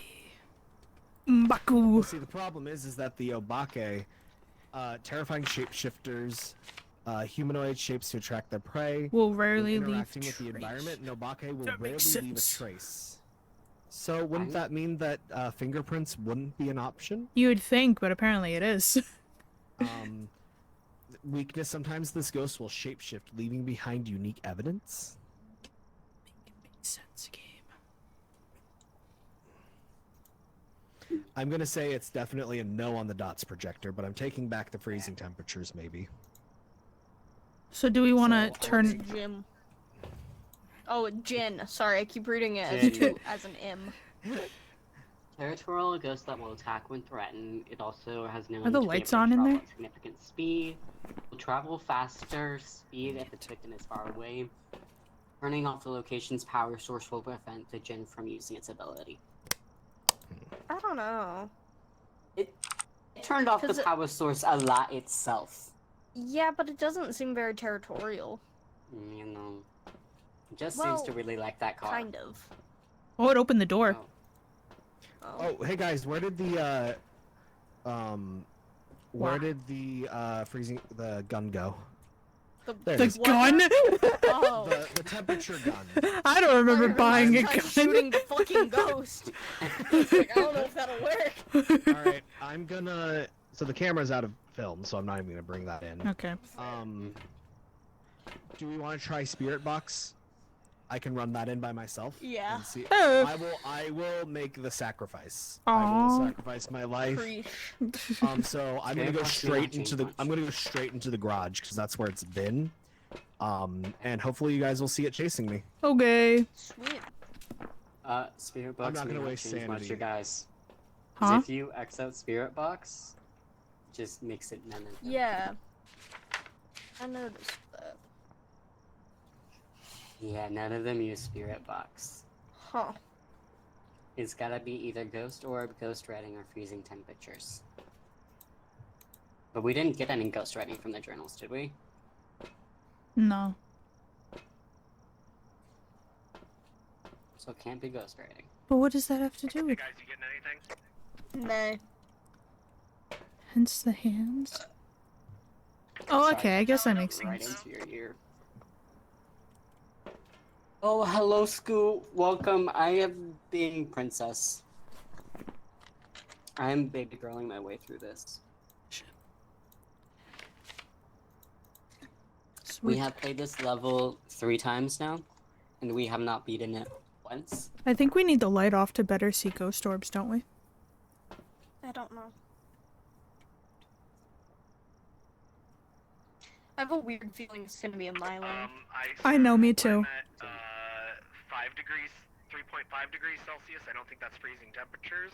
Mbaku. See, the problem is that the Obake, terrifying shapeshifters, humanoid shapes to attract their prey. Will When rarely leave interacting with the trace. environment, Nobake will That rarely makes leave a sense. trace. So wouldn't that mean that fingerprints wouldn't be an option? You would think, but apparently it is. Weakness, sometimes this ghost will shapeshift, leaving behind unique evidence. Makes sense, game. I'm gonna say it's definitely a no on the dots projector, but I'm taking back the freezing temperatures, maybe. So do we want to So, turn? Jim. Oh, Jin. Sorry, I keep reading it as, Jin. as an M. Territorial ghost that will attack when threatened. It also has known Are the to be lights able to on in travel there? at significant speed. Will travel faster speed if its victim is far away. Turning off the location's power source will prevent the Jinn from using its ability. I don't know. It turned off the 'Cause it- power source a lot itself. Yeah, but it doesn't seem very territorial. You know, it just Well, seems to really like that car. Kind of. Oh, it opened the door. Oh. Oh, hey guys, where did the freezing the gun go? There it The is. gun? Oh. The temperature gun. I don't remember buying a Try gun. shooting the fucking ghost. Like, I don't know if that'll work. All right, I'm gonna. So the camera's out of film, so I'm not even gonna bring that in. Okay. Do we want to try Spirit Box? I can run that in by myself. Yeah. And see. Oh. I will make the sacrifice. I Aw. will sacrifice my life. Preach. So I'm Spirit gonna go Box may straight not into change the. much. I'm gonna go straight into the garage because that's where it's been. And hopefully you guys will see it chasing me. Okay. Sweet. Spirit Box not may gonna not waste change much, sanity. you guys. 'Cause Huh? if you X out Spirit Box, it just makes it none of them. Yeah. I noticed that. Yeah, none of them use Spirit Box. Huh. It's gotta be either Ghost Orb, Ghost Writing, or Freezing Temperatures. But we didn't get any Ghost Writing from the journals, did we? No. So it can't be Ghost Writing. But what does that have to do with? Guys, you getting anything? No. Hence the hands. Oh, Sorry. okay. I guess that makes Right sense. into your ear. Oh, hello, Scoot. Welcome. I am being Princess. I am baby girling my way through this. We Sweet. have played this level 3 times now, and we have not beaten it once. I think we need the light off to better see ghost orbs, don't we? I don't know. I have a weird feeling it's gonna be a Myling. I know, me too. I'm at 5 degrees, 3.5 degrees Celsius. I don't think that's freezing temperatures.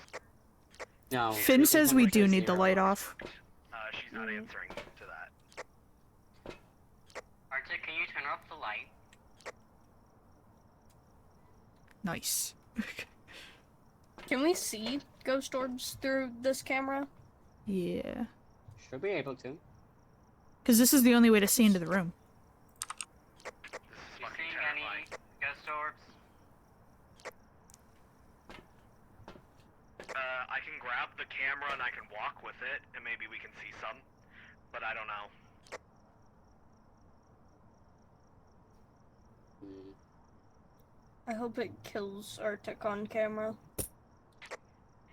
No. Finn freezing says we do temperature is need the 0. light off. She's not answering to that. Arctic, can you turn off the light? Nice. Can we see ghost orbs through this camera? Yeah. Should be able to. Because this is the only way to see into the room. This is You fucking seeing terrifying. any ghost orbs? I can grab the camera and I can walk with it, and maybe we can see some. But I don't know. Hmm. I hope it kills Arctic on camera. It's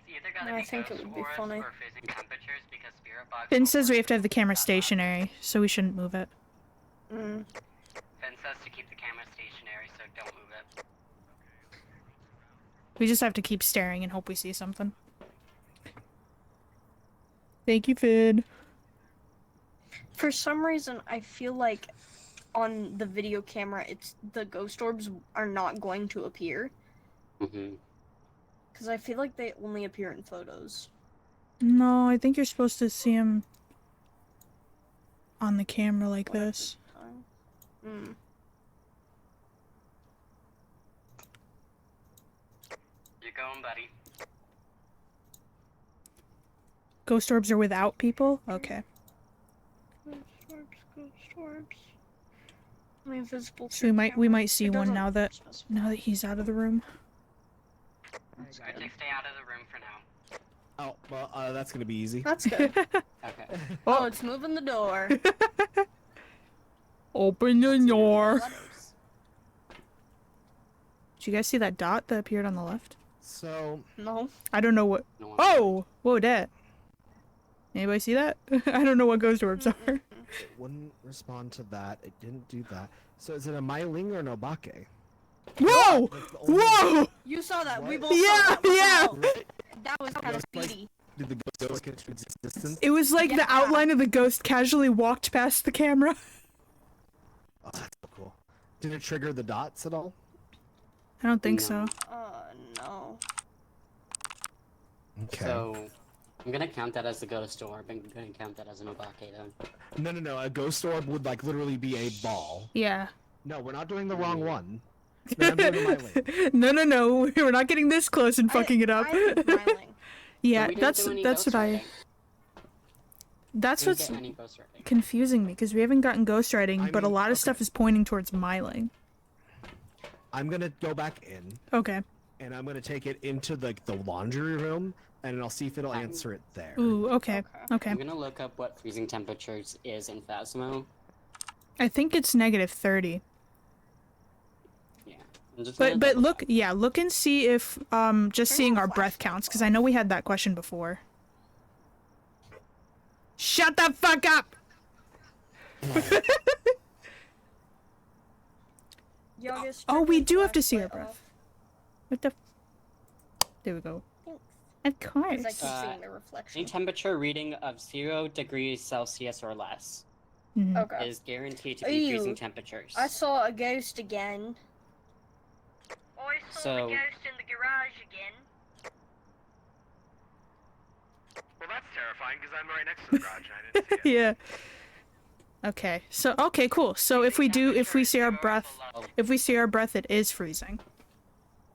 either gotta I be think it ghost would be orbs funny. or freezing temperatures because spirit box. Finn will says we work have to have the camera that stationary, so we shouldn't move it. Mm. Finn says to keep the camera stationary, so don't move it. We just have to keep staring and hope we see something. Thank you, Finn. For some reason, I feel like on the video camera, it's the ghost orbs are not going to appear. Mm-hmm. Because I feel like they only appear in photos. No, I think you're supposed to see him on the camera like this. Mm. You're going, buddy. Ghost orbs are without people? Okay. Ghost orbs. Only visible So through we camera. might see It one doesn't now that specify. he's out of the room. That's Arctic, good. stay out of the room for now. Oh, well, that's gonna be easy. That's good. Okay. Oh, it's moving the door. Open the door. Letters. Did you guys see that dot that appeared on the left? So, No. I don't know what. No one. Oh! Whoa, that. Anybody see that? I don't know what ghost orbs are. it wouldn't respond to that. It didn't do that. So is it a Myling or an Obake? Whoa! That's the only- Whoa! You saw that. We What? both Yeah, saw that. What the yeah. hell? Right? That was kind of Like- speedy. Did the ghost go into existence? It was like the Yeah. outline of the ghost casually walked past the camera. Oh, that's so cool. Did it trigger the dots at all? I don't think No. so. No. Okay. So, I'm gonna count that as the ghost orb. I'm gonna count that as an Obake then. No. A ghost orb would like literally be a ball. Yeah. No, we're not doing the wrong one. Then I'm doing the Myling. No. We're not getting this close and fucking it up. I think Myling. Yeah, we didn't that's do any what ghost I. writing. That's We didn't what's get any ghost writing. confusing me because we haven't gotten ghostwriting, I but a mean, lot of okay. stuff is pointing towards Myling. I'm gonna go back in Okay. and I'm gonna take it into the laundry room and I'll see if it'll answer it there. Ooh. Okay. Okay. I'm gonna look up what freezing temperatures is in Phasmo. I think it's -30. Yeah. I'm just gonna But double look, check. yeah, look and see if just Turn seeing on our breath flashlight. counts because I know we had that question before. Shut the fuck up! Youngest Oh, we turn do your have to see our flashlight breath. off. What the? There we go. Thanks. Of 'Cause I course. keep seeing the Any reflection. temperature reading of 0 degrees Celsius or less Mhm. Okay. is guaranteed to be Ew. freezing temperatures. I saw a ghost again. I saw So- the ghost in the garage again. Well, that's terrifying because I'm right next to the garage and I didn't see it. Yeah. Okay. So okay, cool. So if we see our breath, if we see our breath, it is freezing.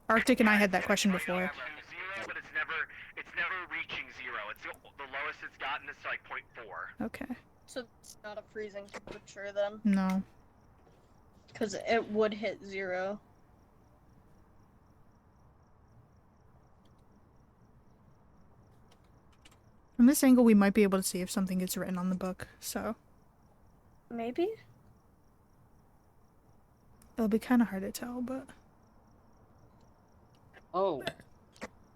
Arctic and I had that question before. Zero, but it's never reaching 0. It's the lowest it's gotten is like 0.4. Okay. So it's not a freezing temperature then. No. Because it would hit 0. From this angle, we might be able to see if something gets written on the book. So Maybe? it'll be kind of hard to tell, but Oh,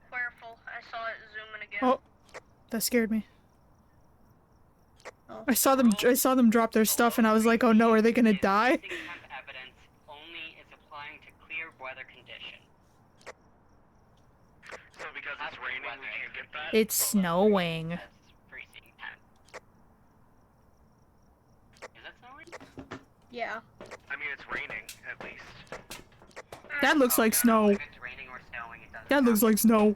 Careful, I saw it zooming again. oh, that scared me. Oh. I saw them drop their stuff, and I was like, oh no, are they gonna die? freezing temp evidence only is applying to clear weather conditions. So because it's Hazard raining, weather we can't get that? It's snowing. That's freezing temp. Is it snowing? Yeah. I mean, it's raining, at least. That looks like snow. If it's raining or snowing, it doesn't That looks like snow.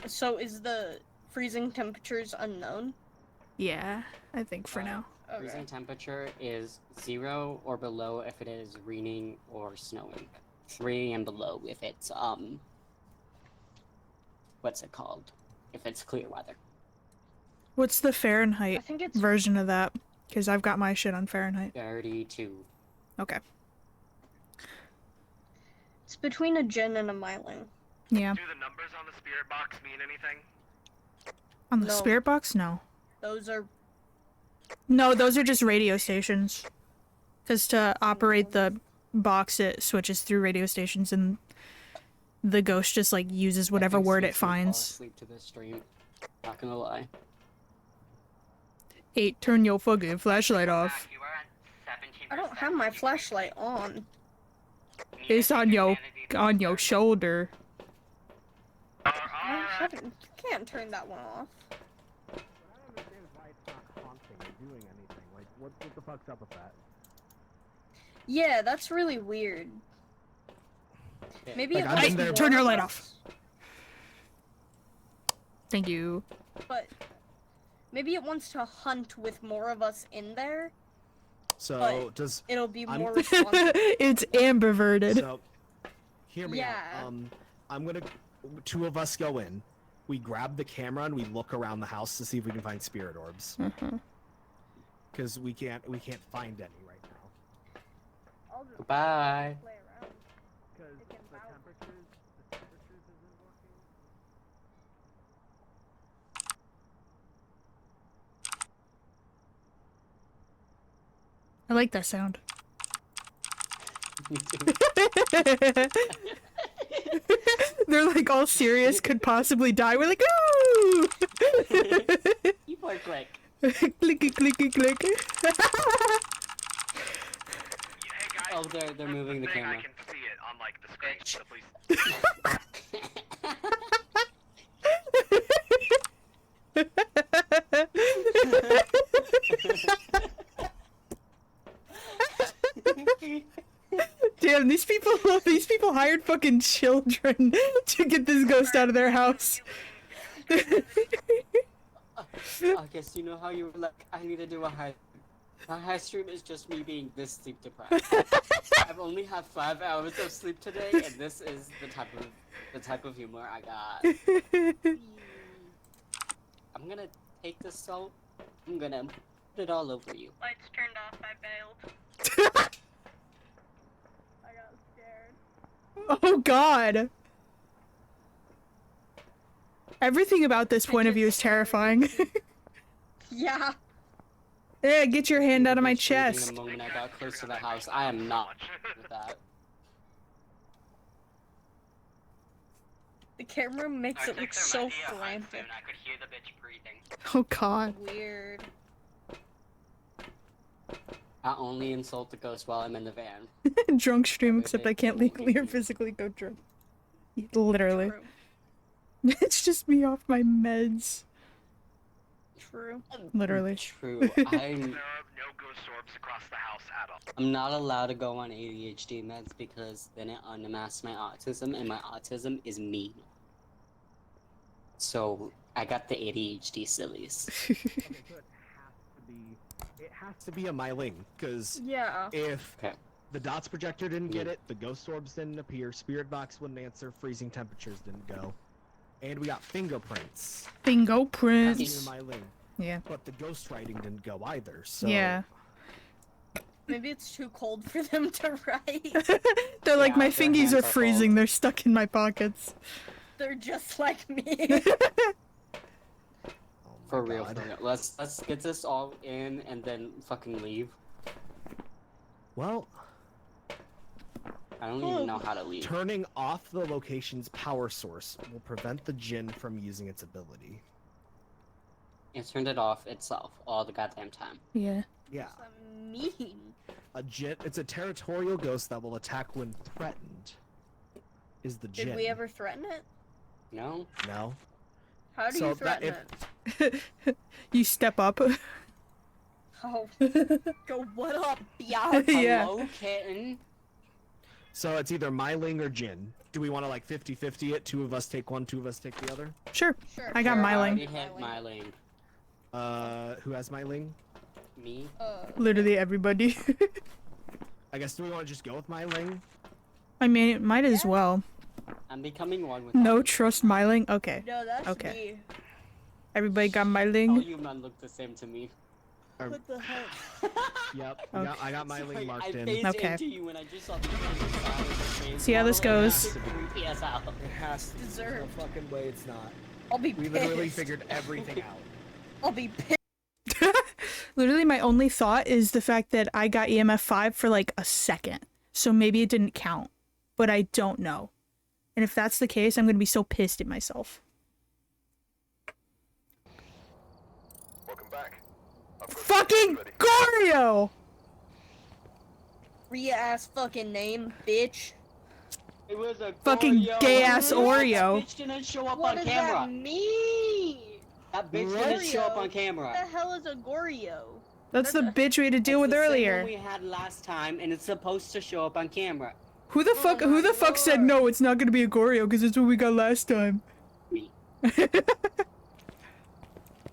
So is the freezing temperatures unknown? Yeah, I think for now. Okay. Freezing temperature is 0 or below if it is raining or snowing. 3 and below if it's what's it called? If it's clear weather. What's the I Fahrenheit think it's version of that? Because I've got my shit on Fahrenheit. 32. Okay. it's between a Jin and a Myling. Yeah. Do the numbers on the spirit box mean anything? On the No. spirit box? No. Those are No, those are just radio stations. Because to operate the box, it switches through radio stations, and the ghost just like uses whatever I think word it Sweet's gonna fall finds. asleep to this stream. Not gonna lie. 8, turn your fucking flashlight off. You are at 17%. I don't have my flashlight on. It's on your shoulder. I haven't. You can't turn that one off. But I don't understand why it's not haunting or doing anything. Like, what the fuck's up with that? Yeah, that's really weird. Yeah. Maybe Like, it I'm wants in there- more Turn your of light us, off. Thank you. But maybe it wants to hunt with more of us in there. So But- does It'll be I'm- more responsive. It's ambiverted. so? Hear me Yeah. out. I'm gonna. 2 of us go in. We grab the camera and we look around the house to see if we can find spirit orbs. Mhm. Because we can't find any right now. I'll just Goodbye. play around. Because It can the bounce. temperatures isn't working. I like that sound. They're like all serious, could possibly die. We're like, ooh! Keyboard click. Clicky, clicky, click. Hey guys, Oh, they're moving the thing, camera. I can see it on like the screen. So please. Damn, these people hired fucking children to get this ghost out of their house. I guess you know how you were like, I need to do a high. My high stream is just me being this sleep deprived. I've only had 5 hours of sleep today, and this is the type of humor I got. I'm gonna take this salt. I'm gonna put it all over you. Lights turned off. I bailed. I got scared. Oh god. Everything about this point of view is terrifying. Yeah. Yeah, get your hand out of my Breathing chest. The moment I got close to the house, I am not with that. The camera makes it look so frantic. I could hear the bitch breathing. Oh god. Weird. I only insult the ghost while I'm in the van. Drunk stream, except I can't legally or physically go drunk. Literally. True. It's just me off my meds. True. Literally. True. There are no ghost orbs across the house at all. I'm not allowed to go on ADHD meds because then it unmasks my autism, and my autism is mean. So I got the ADHD sillies. Okay, so it has to be a Myling, because Yeah. if Okay. the dots projector didn't get Yeah. it, the ghost orbs didn't appear, spirit box wouldn't answer, freezing temperatures didn't go, and we got fingerprints. Bingo Has to be a prints. Myling, Yeah. but the ghost writing didn't go either. So Yeah. Maybe it's too cold for them to write. They're like, Yeah, my their fingies hands are are freezing, cold. they're stuck in my pockets. They're just like me. Oh my For real, God. for real. Let's get this all in and then fucking leave. Well, I don't even know how to leave. turning off the location's power source will prevent the djinn from using its ability. It turned it off itself all the goddamn time. Yeah. Yeah, Mean. a djinn. It's a territorial ghost that will attack when threatened. Is the djinn? Did we ever threaten it? No? No. How do So you that threaten if- it? You step up. Oh. Go, what up, yeah? Yeah. Hello, kitten. So it's either Myling or Jin. Do we want to like 50-50 it? Two of us take one, two of us take the other? Sure. Sure. I got Sure, my I lane. already hit my lane. Who has Myling? Me? Literally everybody. I guess do we want to just go with Myling? I mean, it might as well. I'm becoming one with No all- trust Myling? Okay. No, that's Okay. me. Everybody got All Myling? you men look the same to me. What the heck? Yep. Okay. I got Myling Sorry, marked I in. phased Okay. into you when I just saw the face See how this model, and goes. it creepy as hell. It has to. Deserved. No fucking way it's not. I'll be We pissed. literally figured everything out. I'll be pissed. Literally, my only thought is the fact that I got EMF 5 for like a second. So maybe it didn't count. But I don't know. And if that's the case, I'm gonna be so pissed at myself. Welcome back. I've got Fucking ready. Gorio! Rhea ass fucking name, bitch. It was a Fucking Goryo. gay-ass That Oreo. bitch didn't show up What on does camera. that mean? That bitch What? didn't show up on What camera. the hell is a Goryo? That's the bitch we had to deal It's with the same earlier. one we had last time, and it's supposed to show up on camera. Who the fuck said no, it's not gonna be a Gorio because it's what we got last time? Me.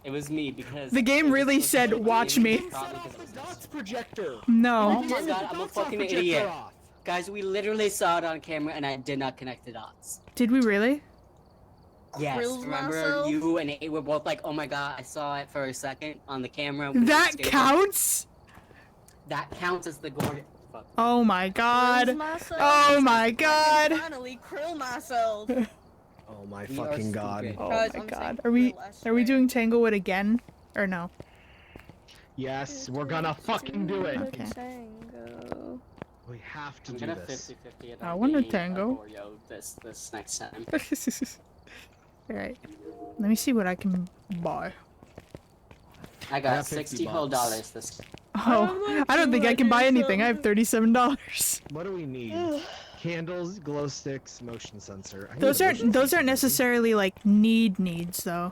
It was me because The game it was really supposed said, to be "Watch me, me." probably 'cause it was Dots this. projector. No. Oh my god, I'm a fucking idiot. Off. Guys, we literally saw it on camera and I did not connect the dots. Did we really? Yes, Krill remember myself? you and A were both like, oh my god, I saw it for a second on the camera. when we That stayed- counts? That counts as the Gordy. Fuck. Oh my god. Krills myself. Oh my I can god. finally krill myself. Oh my We are fucking god. stupid. Oh Guys, my I'm god. saying Are we krill doing Tanglewood again? Or no? Yes, we're gonna fucking do it. Okay. Tango. We have to I'm do gonna this. 50-50 it I on wanna being a tango. Goryo this next time. Alright. Let me see what I can buy. I I got have 50 $60 whole bucks. dollars this. Oh, I don't think I can buy anything. I have $37. What do we need? Candles, glow sticks, motion sensor. I need Those a aren't motion sensor, necessarily like needs though.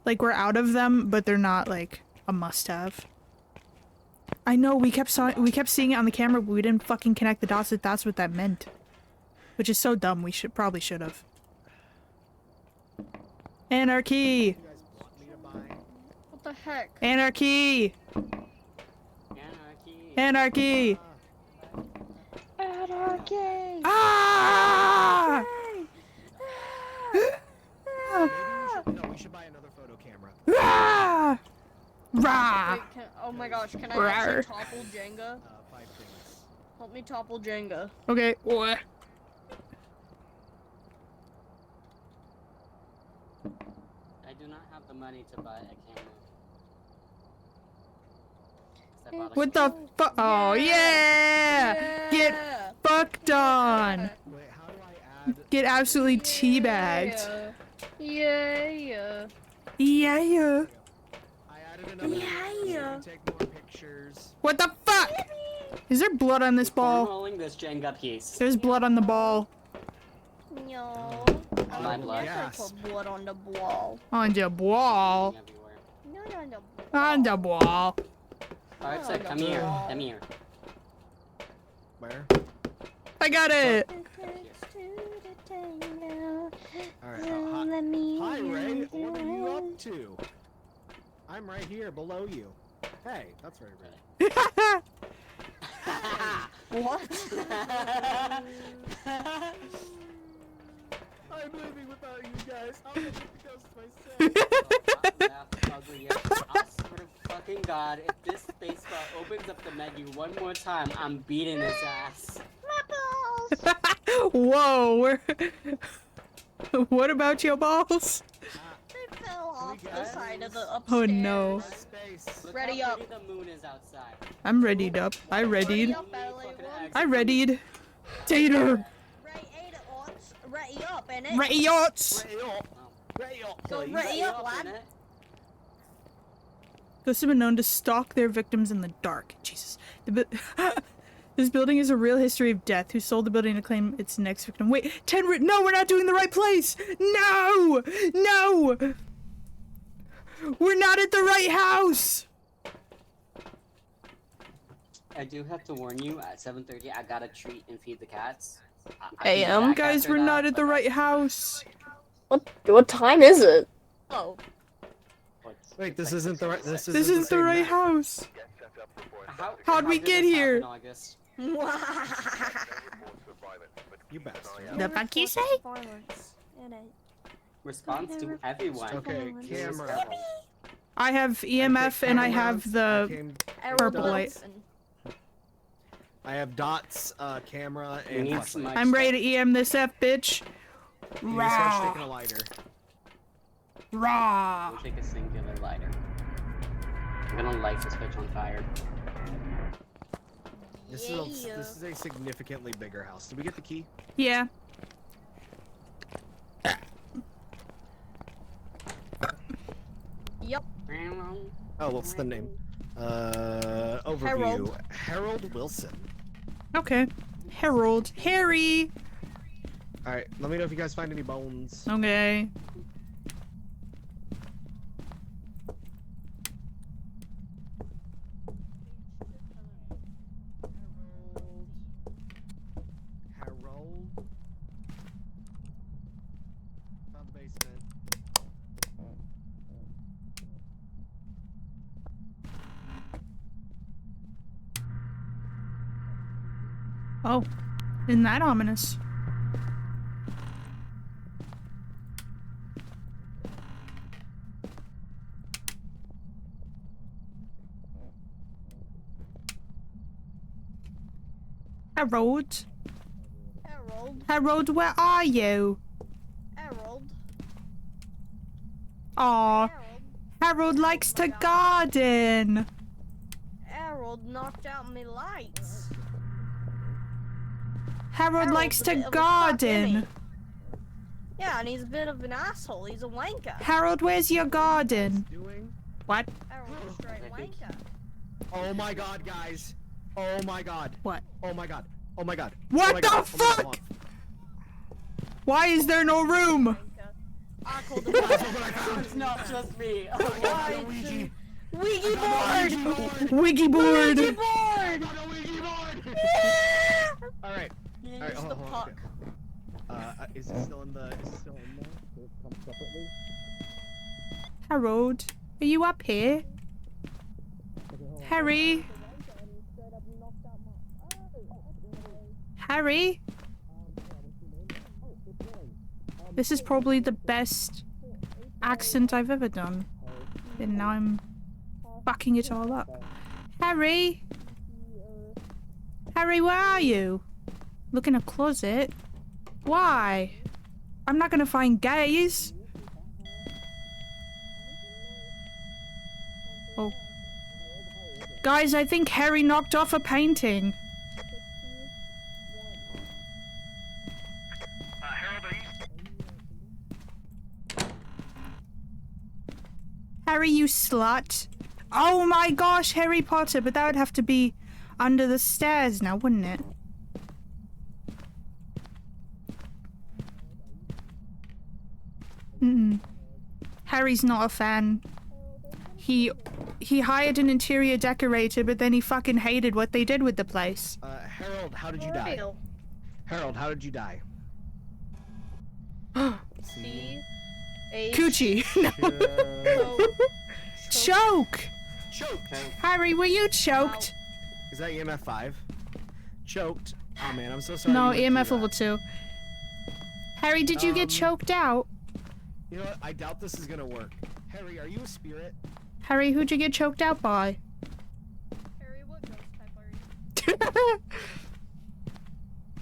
Like we're out of them, but they're not like a must-have. I know we kept seeing it on the camera, but we didn't fucking connect the dots that that's what that meant. Which is so dumb. We probably should have. Anarchy! baby. You guys want me to buy? What the heck? Anarchy! Anarchy. Anarchy! Anarchy! Ah! Maybe we should buy another photo camera. Ah! Rah! Wait, oh my gosh, can I Rawr. actually topple Jenga? 5 things. Help me topple Jenga. Okay. What? I do not have the money to buy a camera. 'Cause I bought a What the fuck? Oh yeah! Get fucked on! Wait, how do I add? Get absolutely teabagged. Yeah. Yeah. I added another. Yeah. Take more pictures. What the fuck? Is there blood on this ball? rolling this Jenga piece. There's blood on the ball. No. My blood. Yes, I put blood on the wall. On the ball. Everywhere. No. On the ball. Alright, so come here. Come here. Where? I got it. Alright. Hi Ray. What are you up to? I'm right here below you. Hey, that's very Ray. What? I'm living without you guys. I'm gonna get the ghost myself. Ugly ass. I swear to fucking god, if this spacebar opens up the menu one more time, I'm beating his ass. Whoa. What about your balls? They fell off the guys? side of the upstairs. Oh no. Space. Look Ready how up. pretty the moon is outside. I'm readied up. I readied. Ready up, Ellie. I readied. Tater. Ready up, innit? Ready yachts. Ray up. Ray up, Go please. ready up, Up, lad. innit? Ghosts have been known to stalk their victims in the dark. Jesus. This building is a real history of death. Who sold the building to claim its next victim? Wait, no, we're not doing the right place. No, no. We're not at the right house! I do have to warn you, at 7:30 I gotta treat and feed the cats. AM? Guys, we're not at the right house. What time is it? Oh. Wait, this isn't the right. This This isn't the same right map. house. How'd we did get this here? happen, August? You bastard. The fuck you say? Response to everyone. Okay, This is camera. terrible. I have EMF and I have the purple light. I have dots, camera, We and need flashlight. some I'm ready to EM this F, bitch. You just start taking a lighter. Raw. We'll take a singular lighter. I'm gonna light this bitch on fire. This is a significantly bigger house. Did we get the key? Yeah. Yep. Oh, what's the name? Overview. Harold Wilson. Okay. Harold. Harry. Alright, let me know if you guys find any bones. Okay. Harold. Found the basement. Oh. Isn't that ominous? Harold. Harold. Harold, where are you? Harold. Aw. Harold. Harold likes to garden. Harold knocked out my lights. Harold likes Harold's a to bit of a fuck, isn't garden. he? Yeah, and he's a bit of an asshole. He's a wanker. Harold, where's your garden? Doing? What? Harold's a straight wanker. Oh my god, guys. Oh my god. What? Oh my god. Oh my god. What oh my the god. Oh my god, fuck? Why is there no room? I called him It's not just me. Oh, Why? Ouija. Wiggy board! Wiggy board. Wiggy board! Alright. Use Alright, hold the on, hold on, puck. okay. Is it still in the? Is it still in there? Does it come separately? Harold, are you up here? Harry? Harry? This is probably the best accent I've ever done. And now I'm fucking it all up. Harry? Harry, where are you? Look in a closet. Why? I'm not gonna find gays. Oh. Guys, I think Harry knocked off a painting. Harold, are you? Harry, you slut. Oh my gosh, Harry Potter, but that would have to be under the stairs now, wouldn't it? Harry's not a fan. He hired an interior decorator, but then he fucking hated what they did with the place. Harold, how did you die? Harold, how did you die? Coochie. No. Choke! Choked! Harry, were you choked? Is that EMF 5? Choked. Oh man, I'm so sorry. No, you went EMF through level that. 2. Harry, did you get choked out? You know what? I doubt this is gonna work. Harry, are you a spirit? Harry, who'd you get choked out by? Harry, what ghost type are you?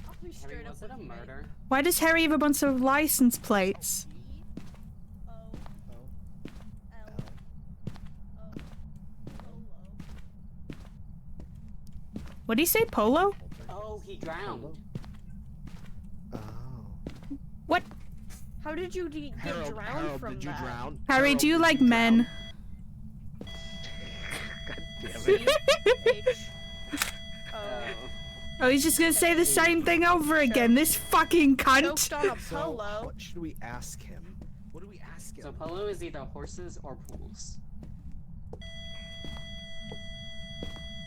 I'll be Harry, straight up was it a with you, mate. murder? Why does Harry have a bunch of license plates? What did he say, Polo? Oh, he drowned. Oh. What? How did you get drowned Harold, from did you that? drown? Harry, Harold, do you did like drown? men? Damn C it. H O. Oh, he's just gonna say the same thing over again. This fucking cunt. Choked on a So, polo. what should we ask him? What do we ask ask him. So polo is either horses or pools.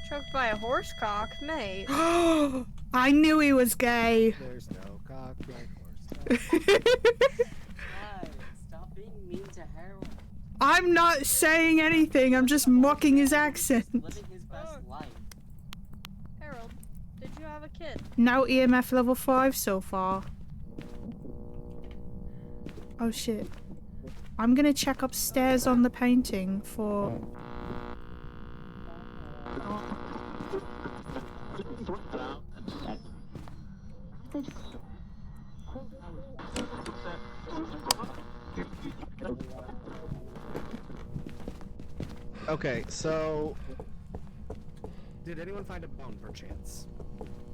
Choked by a horse cock, mate. I knew he was gay. There's no cock like horse. Guys, stop being mean to Harold. I'm not saying anything. I'm just mocking his accent. He's living his best life. Harold, did you have a kid? Now EMF level 5 so far. Oh shit. I'm gonna check upstairs on the painting for... Okay, so did anyone find a bone perchance?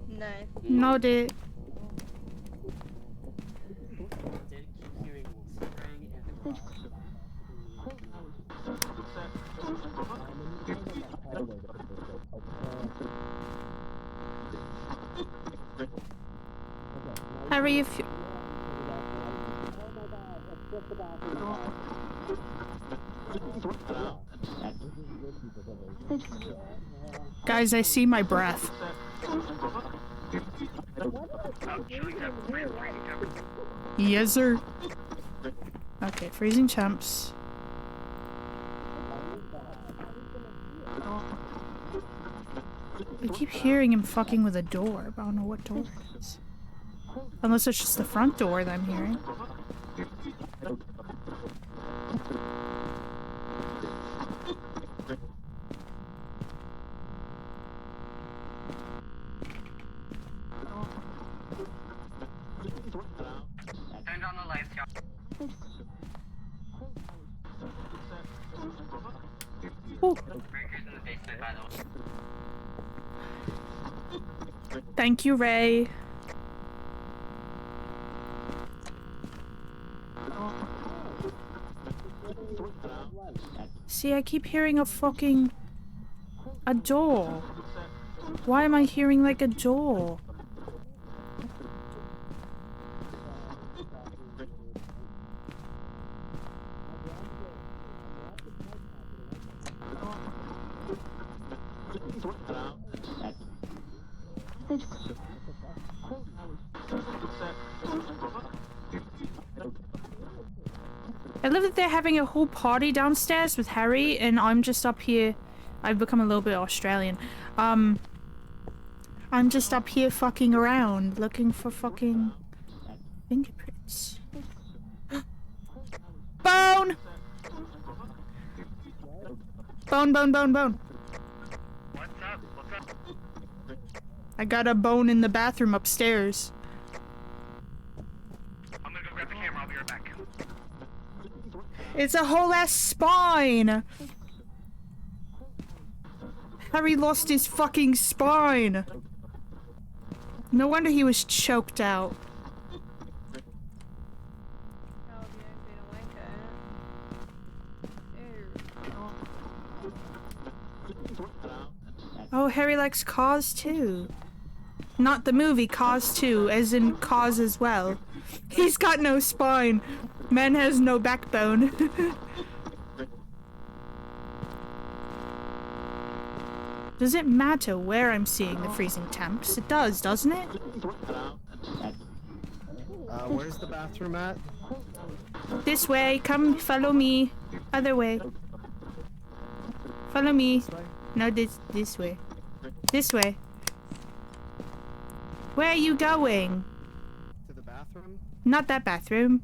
No. Not it. Did keep hearing whispering and Harry, if you... Guys, I see my breath. Yes, sir. Okay, freezing temps. I keep hearing him fucking with a door, but I don't know what door it is. Unless it's just the front door that I'm hearing. Turned on the lights, y'all. Ooh. Breakers in the basement, by the way. Thank you, Ray. See, I keep hearing a door. Why am I hearing like a door? I love that they're having a whole party downstairs with Harry, and I'm just up here. I've become a little bit Australian. I'm just up here fucking around, looking for fucking fingerprints. Bone! Bone, bone, bone, bone. What's up? What's up? I got a bone in the bathroom upstairs. I'm gonna go grab the camera. I'll be right back. It's a whole ass spine! Harry lost his fucking spine! No wonder he was choked out. Oh, Harry likes Cars too. Not the movie Cars 2, as in Cars as well. He's got no spine. Man has no backbone. Does it matter where I'm seeing the freezing temps? It does, doesn't it? Where's the bathroom at? This way, come follow me. Other way. Follow me. This way? No, this way. This way. Where are you going? To the bathroom? Not that bathroom.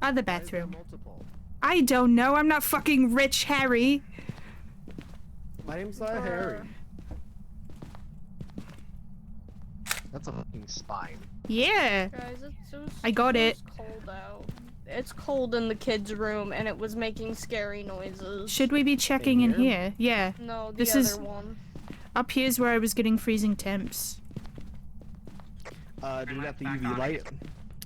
Other Why is there bathroom. multiple? I don't know. I'm not fucking rich, Harry. My name's not Harry. That's a fucking spine. Yeah. Guys, I got it. Cold out. It's cold in the kids' room, and it was making scary noises. Should we be checking in here? Yeah. No, the This other is- one. Up here's where I was getting freezing temps. Do we got the UV light?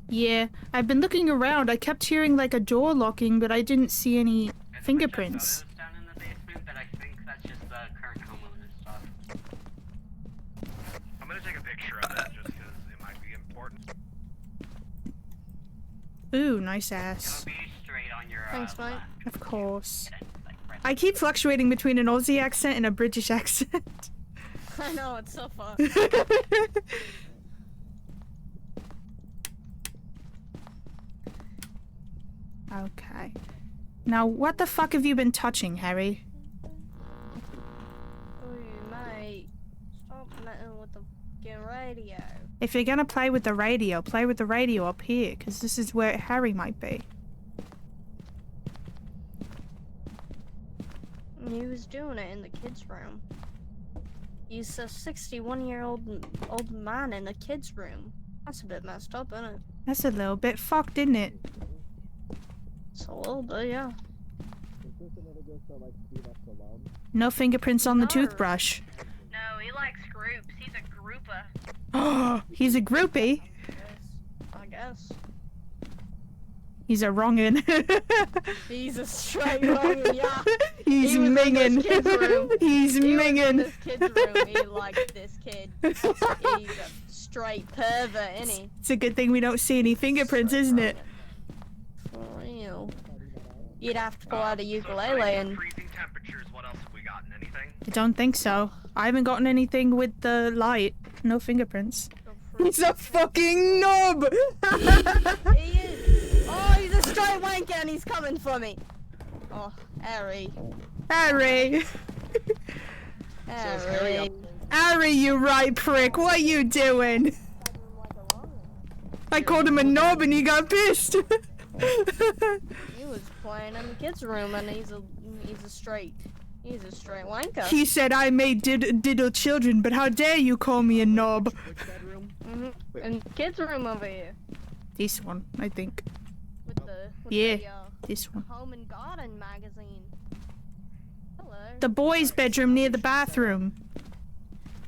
Yeah. I've been looking around. I kept hearing like a door locking, but I didn't see any fingerprints. Down in the basement, but I think that's just the current homeowner's stuff. I'm gonna take a picture of that just because it might be important. Ooh, nice It'll ass. be straight Thanks, mate. Of course. I keep fluctuating between an Aussie accent and a British accent. I know, it's so fun. Okay. Now, what the fuck have you been touching, Harry? Ooh, mate. Stop messing with the fucking radio. If you're gonna play with the radio up here, because this is where Harry might be. He was doing it in the kids' room. He's a 61-year-old man in a kid's room. That's a bit messed up, isn't it? That's a little bit fucked, isn't it? It's a little bit, yeah. No fingerprints on the No. toothbrush. No, he likes groups. He's a grouper. Oh, he's a groupie. I guess. He's a wrongin'. He's a straight wrong, yeah. He's He was in this mingin'. kid's room. He's He was in mingin'. this kid's room. He liked this kid. He's a straight pervert, isn't he? It's a good thing we don't see any fingerprints, isn't it? For real. You'd have to pull out a So ukulele aside from and... freezing temperatures, what else have we gotten? Anything? I don't think so. I haven't gotten anything with the light. No fingerprints. He's a fucking knob! He is. Oh, he's a straight wanker and he's coming for me. Oh, Harry. Harry! Harry. Harry, you right prick, what you doing? I called him a knob and he got pissed! He was playing in the kids' room and he's a straight wanker. He said I made diddle children, but how dare you call me a knob? Which bedroom? In the kids' room over here. This one, I think. With the Yeah. the, This one. Home and Garden magazine. Hello. The boys' bedroom near the bathroom.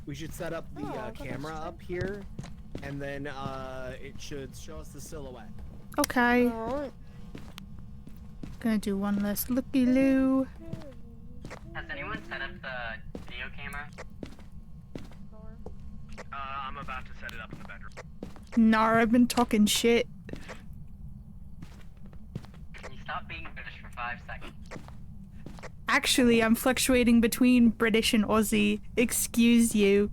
We should set up the camera up here, and then it should show us the silhouette. Okay. Alright. Gonna do one less looky-loo. Has anyone set up the video camera? I'm about to set it up in the bedroom. Nah, I've been talking shit. Can you stop being British for 5 seconds? Actually, I'm fluctuating between British and Aussie. Excuse you.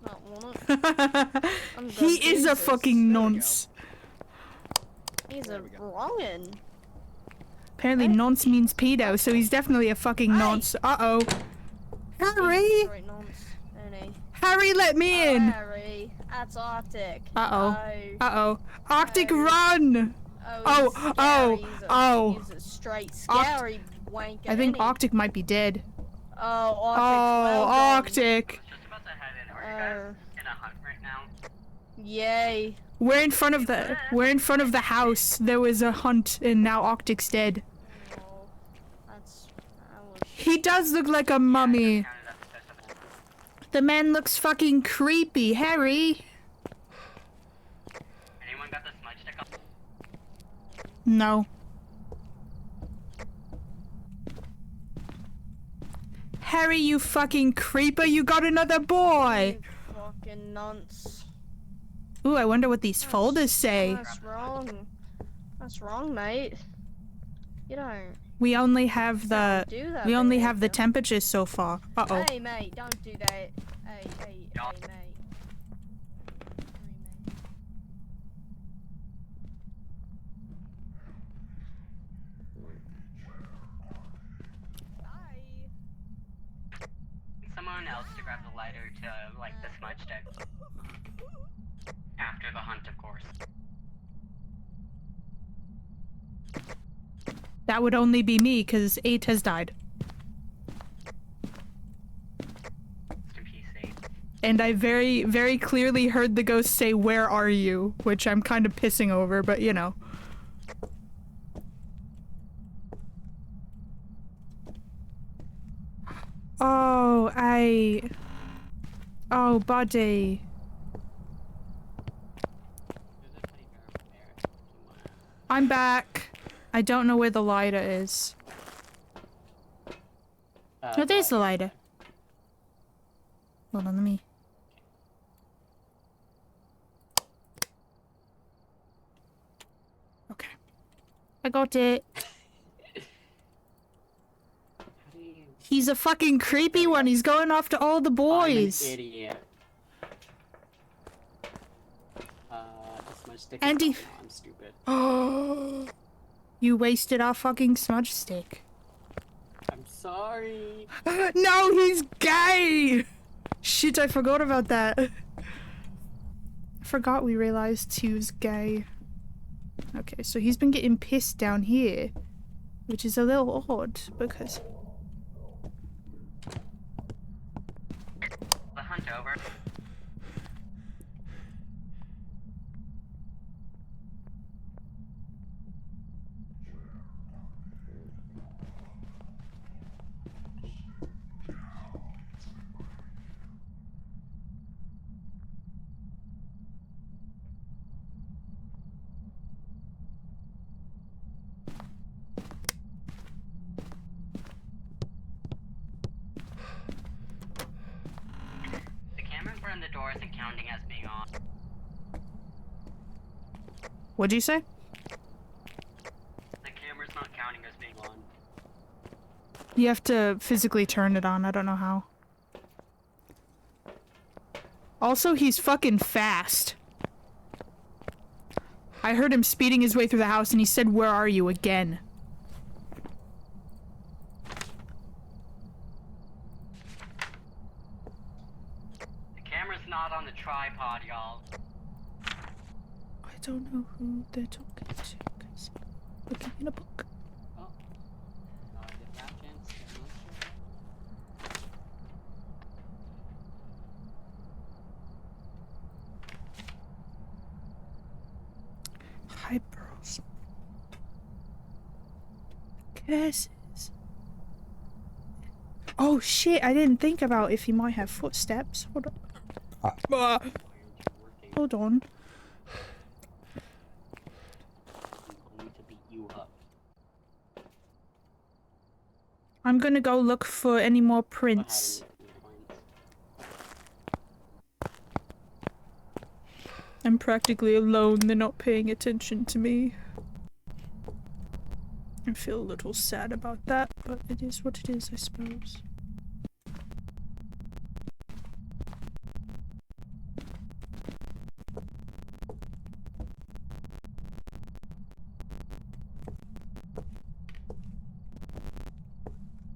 Not one. I'm He good. is a fucking nonce. He's a wrongin'. Apparently nonce means pedo, so he's definitely a fucking Hey. nonce. Uh-oh. Harry! Straight nonce, ain't he? Harry, let me in! Harry, that's Arctic. Uh-oh. No. Uh-oh. Arctic, Harry. run! Oh, Oh, he's oh, scary. oh. He's a straight Arct- scary wanker. I think ain't he? Arctic might be dead. Oh, Oh, Arctic's well done. Arctic. Just about to head in. Are you guys in a hunt right now? Yay. We're in front of the house. There was a hunt and now Arctic's dead. Oh, that was... He does look like a mummy. The man looks fucking creepy, Harry. Anyone got the smudge stick on? No. Harry, you fucking creeper, you got another boy! You fucking nonce. Ooh, I wonder what these folders say. That's wrong. That's wrong, mate. You don't. We only have the do that. we only have the behavior. temperatures so far. Uh-oh. Hey, mate, don't do that. Hey, mate. Sorry, mate. Bye. Someone else to grab the lighter to light the smudge stick. After the hunt, of course. That would only be me, because 8 has died. Rest in peace, 8. And I very, very clearly heard the ghost say, "Where are you?" Which I'm kind of pissing over, but you know. Oh, oh, buddy. I'm back. I don't know where the lighter is. Oh, there's the lighter. Hold on, let me... I got it. How do you... He's a fucking creepy one. He's going off to all the boys. I'm an idiot. This much stick. Andy. No, I'm stupid. Oh, you wasted our fucking smudge stick. I'm sorry. No, he's gay! Shit, I forgot about that. I forgot we realized he was gay. Okay, so he's been getting pissed down here, which is a little odd because... The hunt over. The door isn't counting as being on. What'd you say? The camera's not counting as being on. You have to physically turn it on. I don't know how. Also, he's fucking fast. I heard him speeding his way through the house and he said, "Where are you?" again. Not on the tripod, y'all. I don't know who they're talking to, because looking in a book. Oh. No, I did that chance. Hi, pearls. Kisses. Oh shit, I didn't think about if he might have footsteps. Hold on. Hold on. I'm going to beat you up. I'm gonna go look for any more prints. I'm practically alone. They're not paying attention to me. I feel a little sad about that, but it is what it is, I suppose.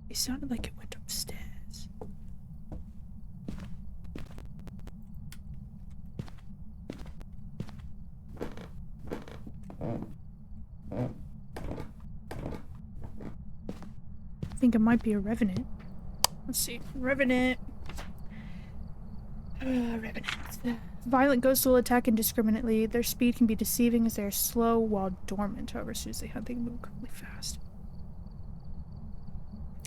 It sounded like it went upstairs. I think it might be a revenant. Let's see. Revenant. Revenant. Violent ghosts will attack indiscriminately. Their speed can be deceiving as they are slow while dormant. However, as soon as they hunt, they can move incredibly fast.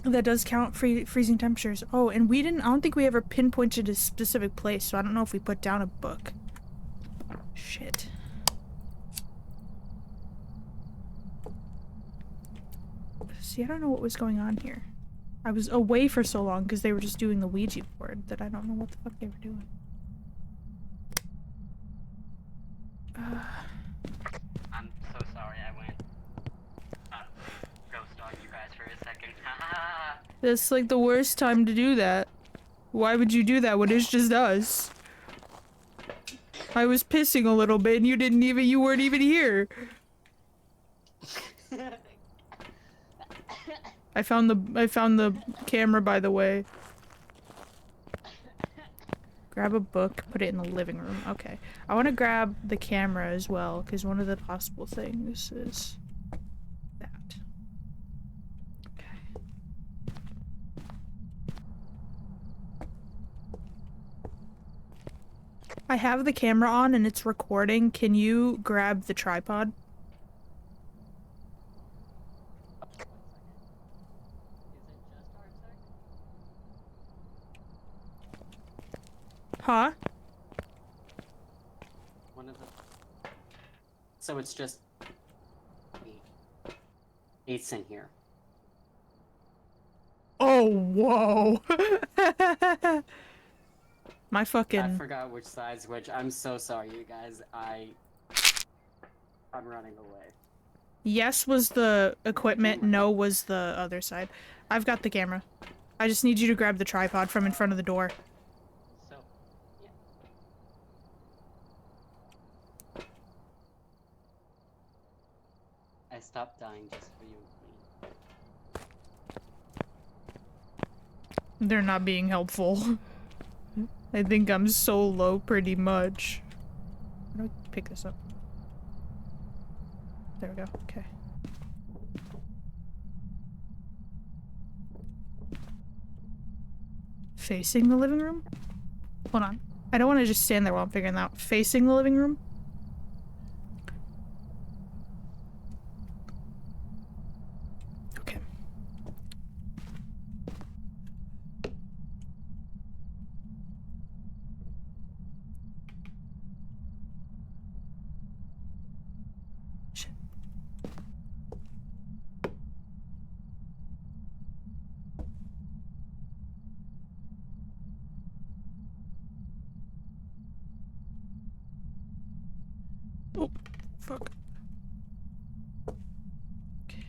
That does count freezing temperatures. Oh, and I don't think we ever pinpointed a specific place, so I don't know if we put down a book. Shit. See, I don't know what was going on here. I was away for so long because they were just doing the Ouija board that I don't know what the fuck they were doing. I'm so sorry I went ghost dog you guys for a second. That's like the worst time to do that. Why would you do that when it's just us? I was pissing a little bit and you weren't even here. I found the camera, by the way. Grab a book, put it in the living room. Okay. I want to grab the camera as well, because one of the possible things is that. Okay. I have the camera on and it's recording. Can you grab the tripod? Huh? One of the... So it's just... Eight's in here. Oh, whoa. My fucking... I forgot which side's which. I'm so sorry, you guys. I'm running away. Yes was the equipment, no was the other side. I've got the camera. I just need you to grab the tripod from in front of the door. So, yeah. I stopped dying just for you, Queen. They're not being helpful. I think I'm so low pretty much. How do I pick this up? There we go. Okay. Facing the living room? Hold on. I don't want to just stand there while I'm figuring that out. Facing the living room? Okay. Shit. Oh, fuck. Okay.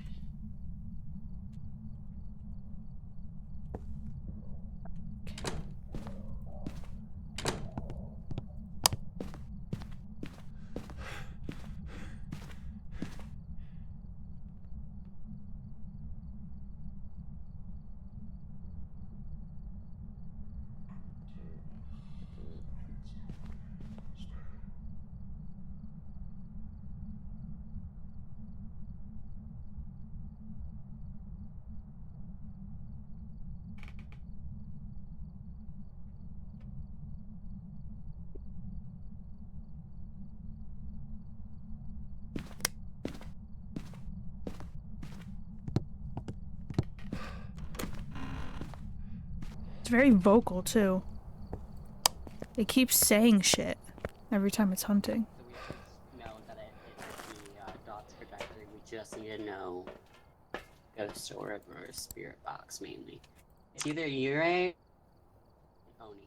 It's very vocal, too. It keeps saying shit every time it's hunting. So we just know that it's the dots projector. We just need to know ghost orb or spirit box mainly. It's either Yurei or Oni.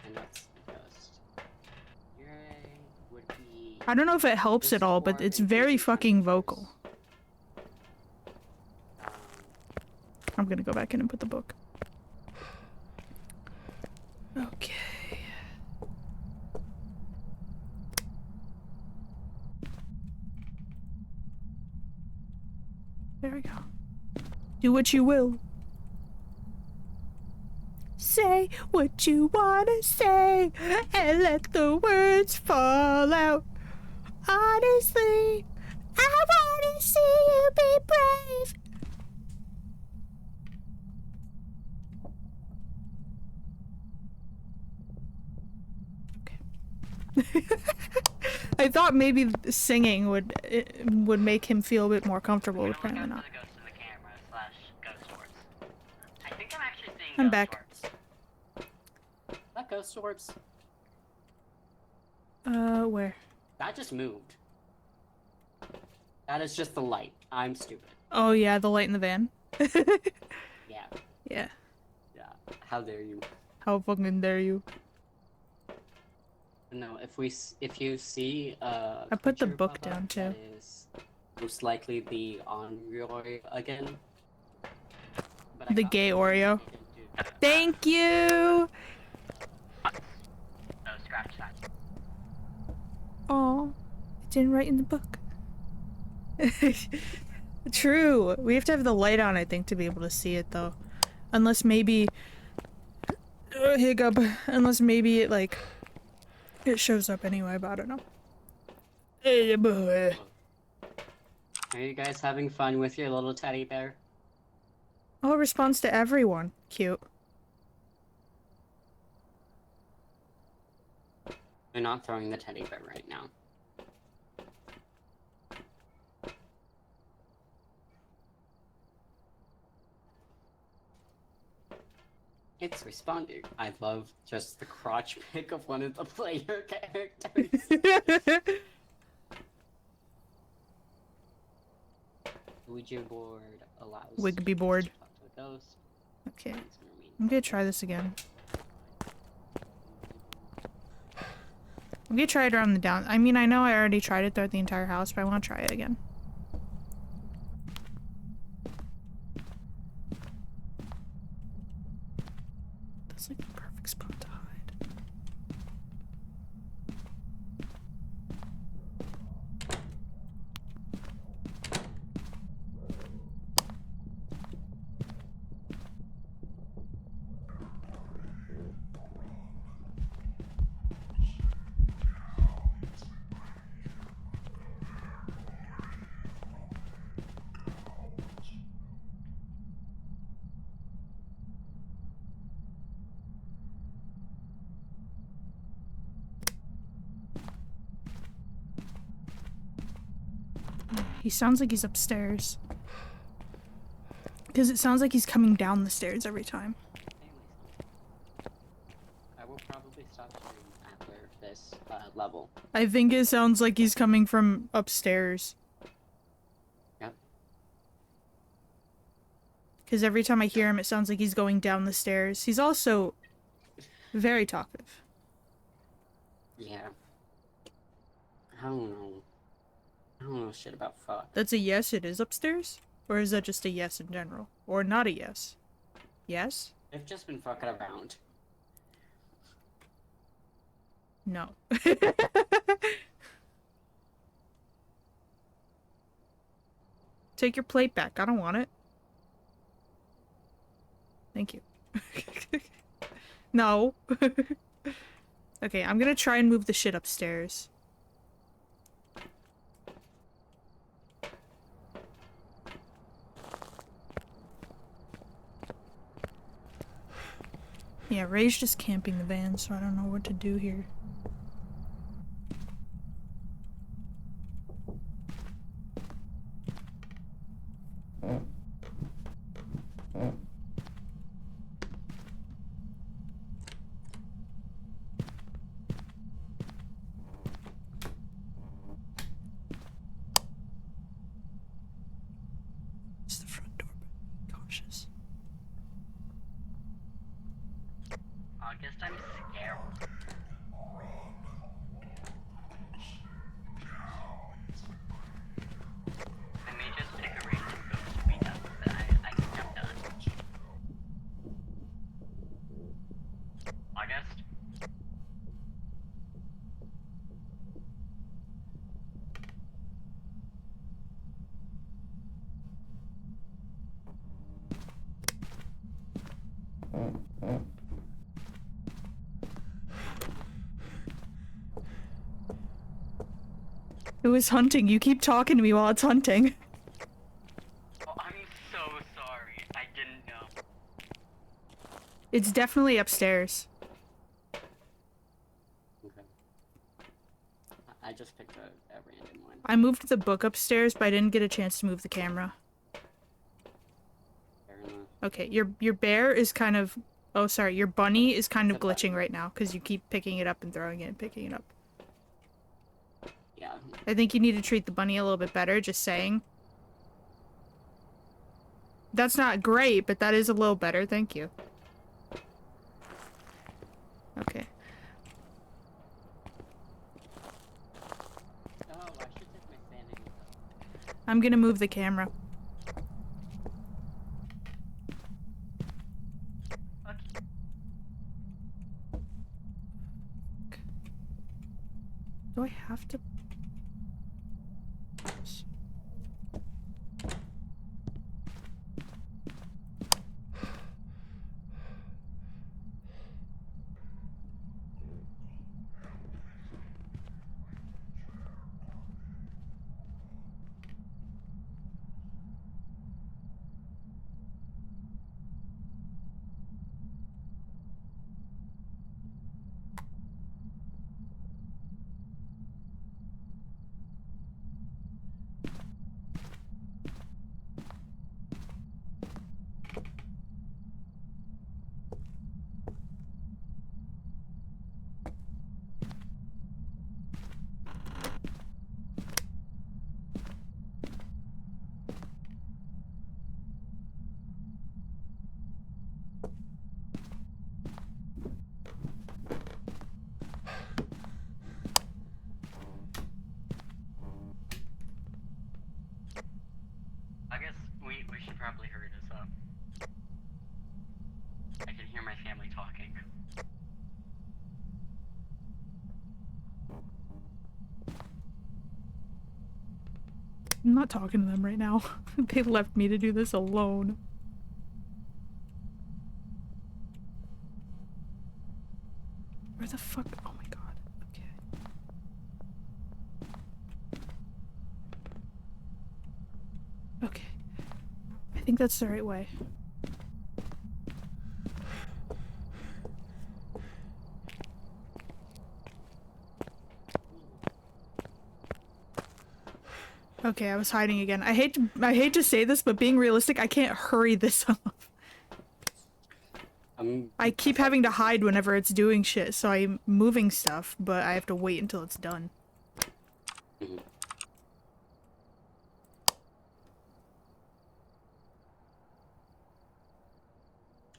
And that's the ghost. Yurei would be. I don't know if it helps at all, but it's very fucking vocal. I'm gonna go back in and put the book. Okay. There we go. Do what you will. Say what you wanna say and let the words fall out. Honestly, I wanna see you be brave. I thought maybe singing would make him feel a bit more comfortable, but We're gonna apparently look not. at the ghost in the camera / ghost orbs. I think I'm actually seeing I'm ghost back. orbs. That ghost orbs. Where? That just moved. That is just the light. I'm stupid. Oh yeah, the light in the van. Yeah. Yeah. Yeah. How dare you? How fucking dare you? No, if you see I put the creature book pop up, down, too. that is most likely the Onryoy again. But I The got gay the Oreo. thing to do- Thank you! So scratch that. Aw, it's in right in the book. True. We have to have the light on, I think, to be able to see it, though. Unless maybe... hiccup. Unless maybe it, like... It shows up anyway, but I don't know. Hey, boy. Are you guys having fun with your little teddy bear? Oh, it responds to everyone. Cute. They're not throwing the teddy bear right now. It's responding. I love just the crotch pic of one of the player characters. Ouija board allows Wigby board. to talk to a ghost. Okay. It's gonna mean- I'm gonna try this again. I'm gonna try it around the down. I mean, I know I already tried it throughout the entire house, but I want to try it again. That's like the perfect spot to hide. He sounds like he's upstairs. Because it sounds like he's coming down the stairs every time. I will probably stop streaming after this level. I think it sounds like he's coming from upstairs. Yep. Because every time I hear him, it sounds like he's going down the stairs. He's also very talkative. Yeah. I don't know. I don't know shit about fuck. That's a yes, it is upstairs? Or is that just a yes in general? Or not a yes? Yes? They've just been fucking around. No. Take your plate back. I don't want it. Thank you. No. Okay, I'm gonna try and move the shit upstairs. Yeah, Ray's just camping the van, so I don't know what to do here. It's the front door, but be cautious. August, I'm scared. I may just pick a random ghost to beat up, but I think I'm done. August? It was hunting. You keep talking to me while it's hunting. Oh, I'm so sorry. I didn't know. It's definitely upstairs. Okay. I just picked a random one. I moved the book upstairs, but I didn't get a chance to move the camera. Fair enough. Okay, your bear is kind of... Oh, sorry, your bunny is kind of It's a glitching bunny. right now, because you keep picking it up and throwing it and picking it up. Yeah. I think you need to treat the bunny a little bit better, just saying. That's not great, but that is a little better, thank you. Okay. Oh, I should take my sanity. I'm gonna move the camera. Do I have to... probably heard us. I can hear my family talking. I'm not talking to them right now. They left me to do this alone. Where the fuck? Oh my god. Okay. Okay. I think that's the right way. Okay, I was hiding again. I hate to say this, but being realistic, I can't hurry this up. I keep having to hide whenever it's doing shit, so I'm moving stuff, but I have to wait until it's done. Mhm.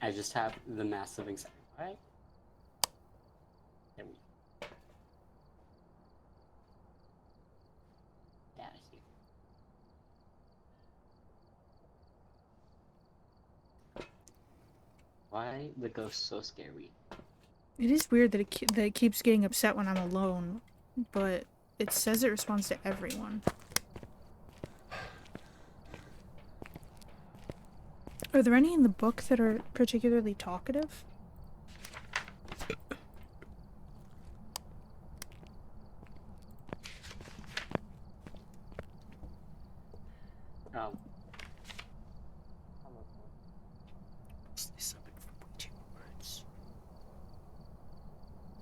I just have the massive anxiety. Alright. There we go. Get out of here. Why the ghost so scary? It is weird that it keeps getting upset when I'm alone, but it says it responds to everyone. Are there any in the book that are particularly talkative? Um,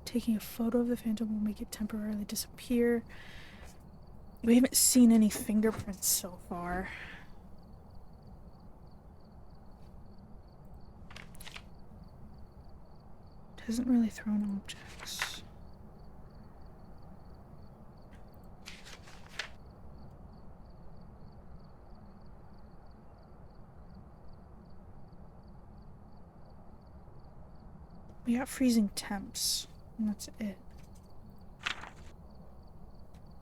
Taking a photo of the phantom will make it temporarily disappear. We haven't seen any fingerprints so far. It hasn't really thrown objects. We got freezing temps, and that's it.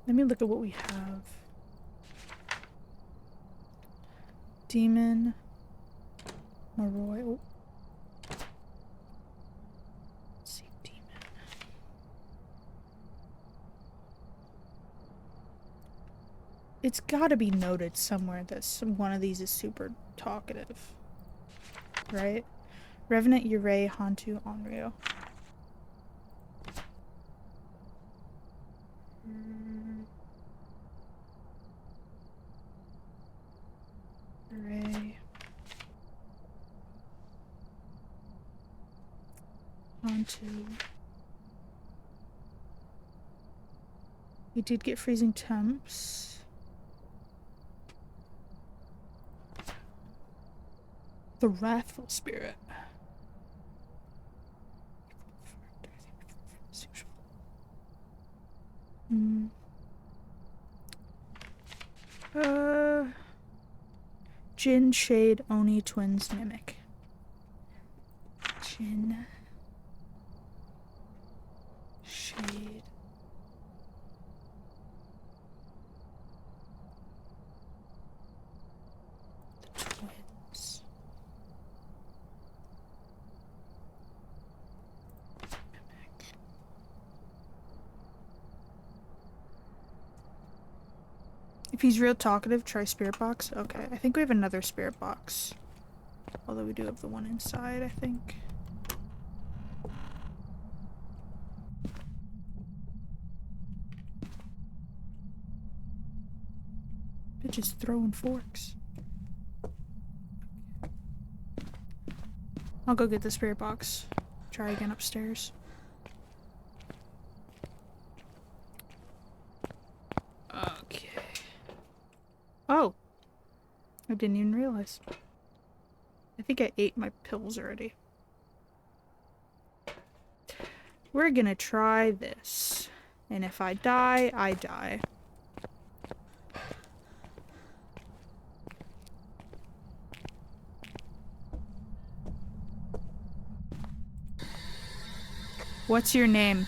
Let me look at what we have. Demon. Moroi. Oh. Let's see, demon. It's gotta be noted somewhere that one of these is super talkative. Right? Revenant, Yurei, Hantu, Onryo. Yurei. Hantu. We did get freezing temps. The Wrathful Spirit. Jin, Shade, Oni, Twins, Mimic. Jin. Shade. The Twins. Mimic. If he's real talkative, try Spirit Box. Okay, I think we have another Spirit Box. Although we do have the one inside, I think. Bitch is throwing forks. I'll go get the Spirit Box. Try again upstairs. Okay. Oh! I didn't even realize. I think I ate my pills already. We're gonna try this. And if I die, I die. What's your name?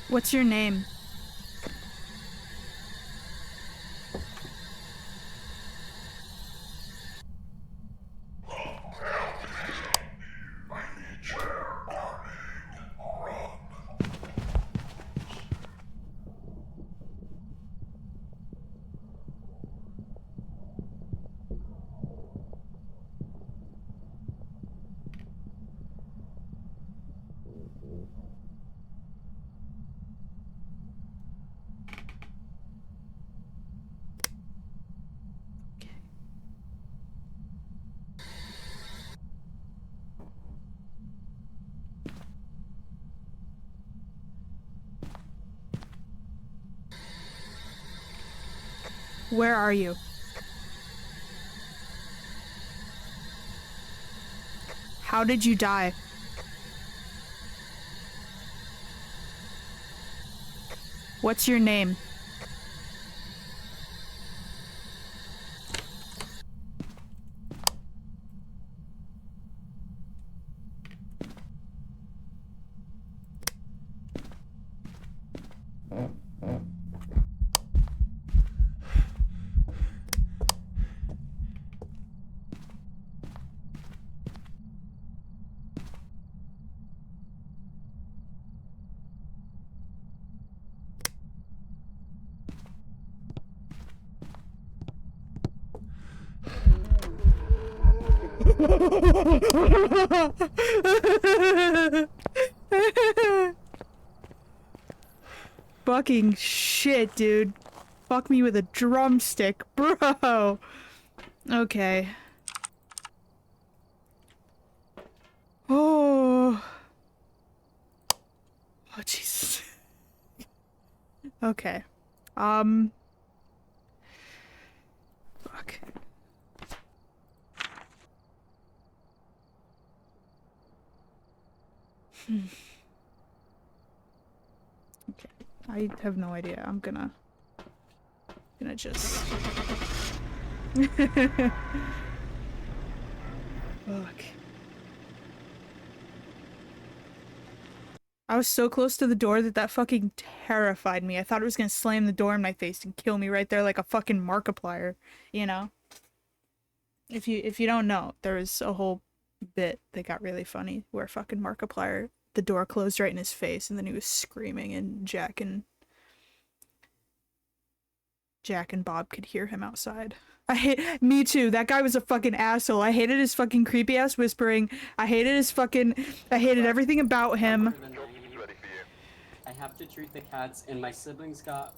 What's your name? Where are you? How did you die? What's your name? Fucking shit, dude. Fuck me with a drumstick, bro. Okay. Oh. Oh, Jesus. Okay. Fuck. Okay. I have no idea. I'm gonna just... Fuck. I was so close to the door that fucking terrified me. I thought it was gonna slam the door in my face and kill me right there like a fucking Markiplier, you know? If you don't know, there was a whole bit that got really funny where fucking Markiplier, the door closed right in his face and then he was screaming and Jack and Bob could hear him outside. Me too. That guy was a fucking asshole. I hated his fucking creepy ass whispering. I hated everything about him. I have to treat the cats, and my siblings got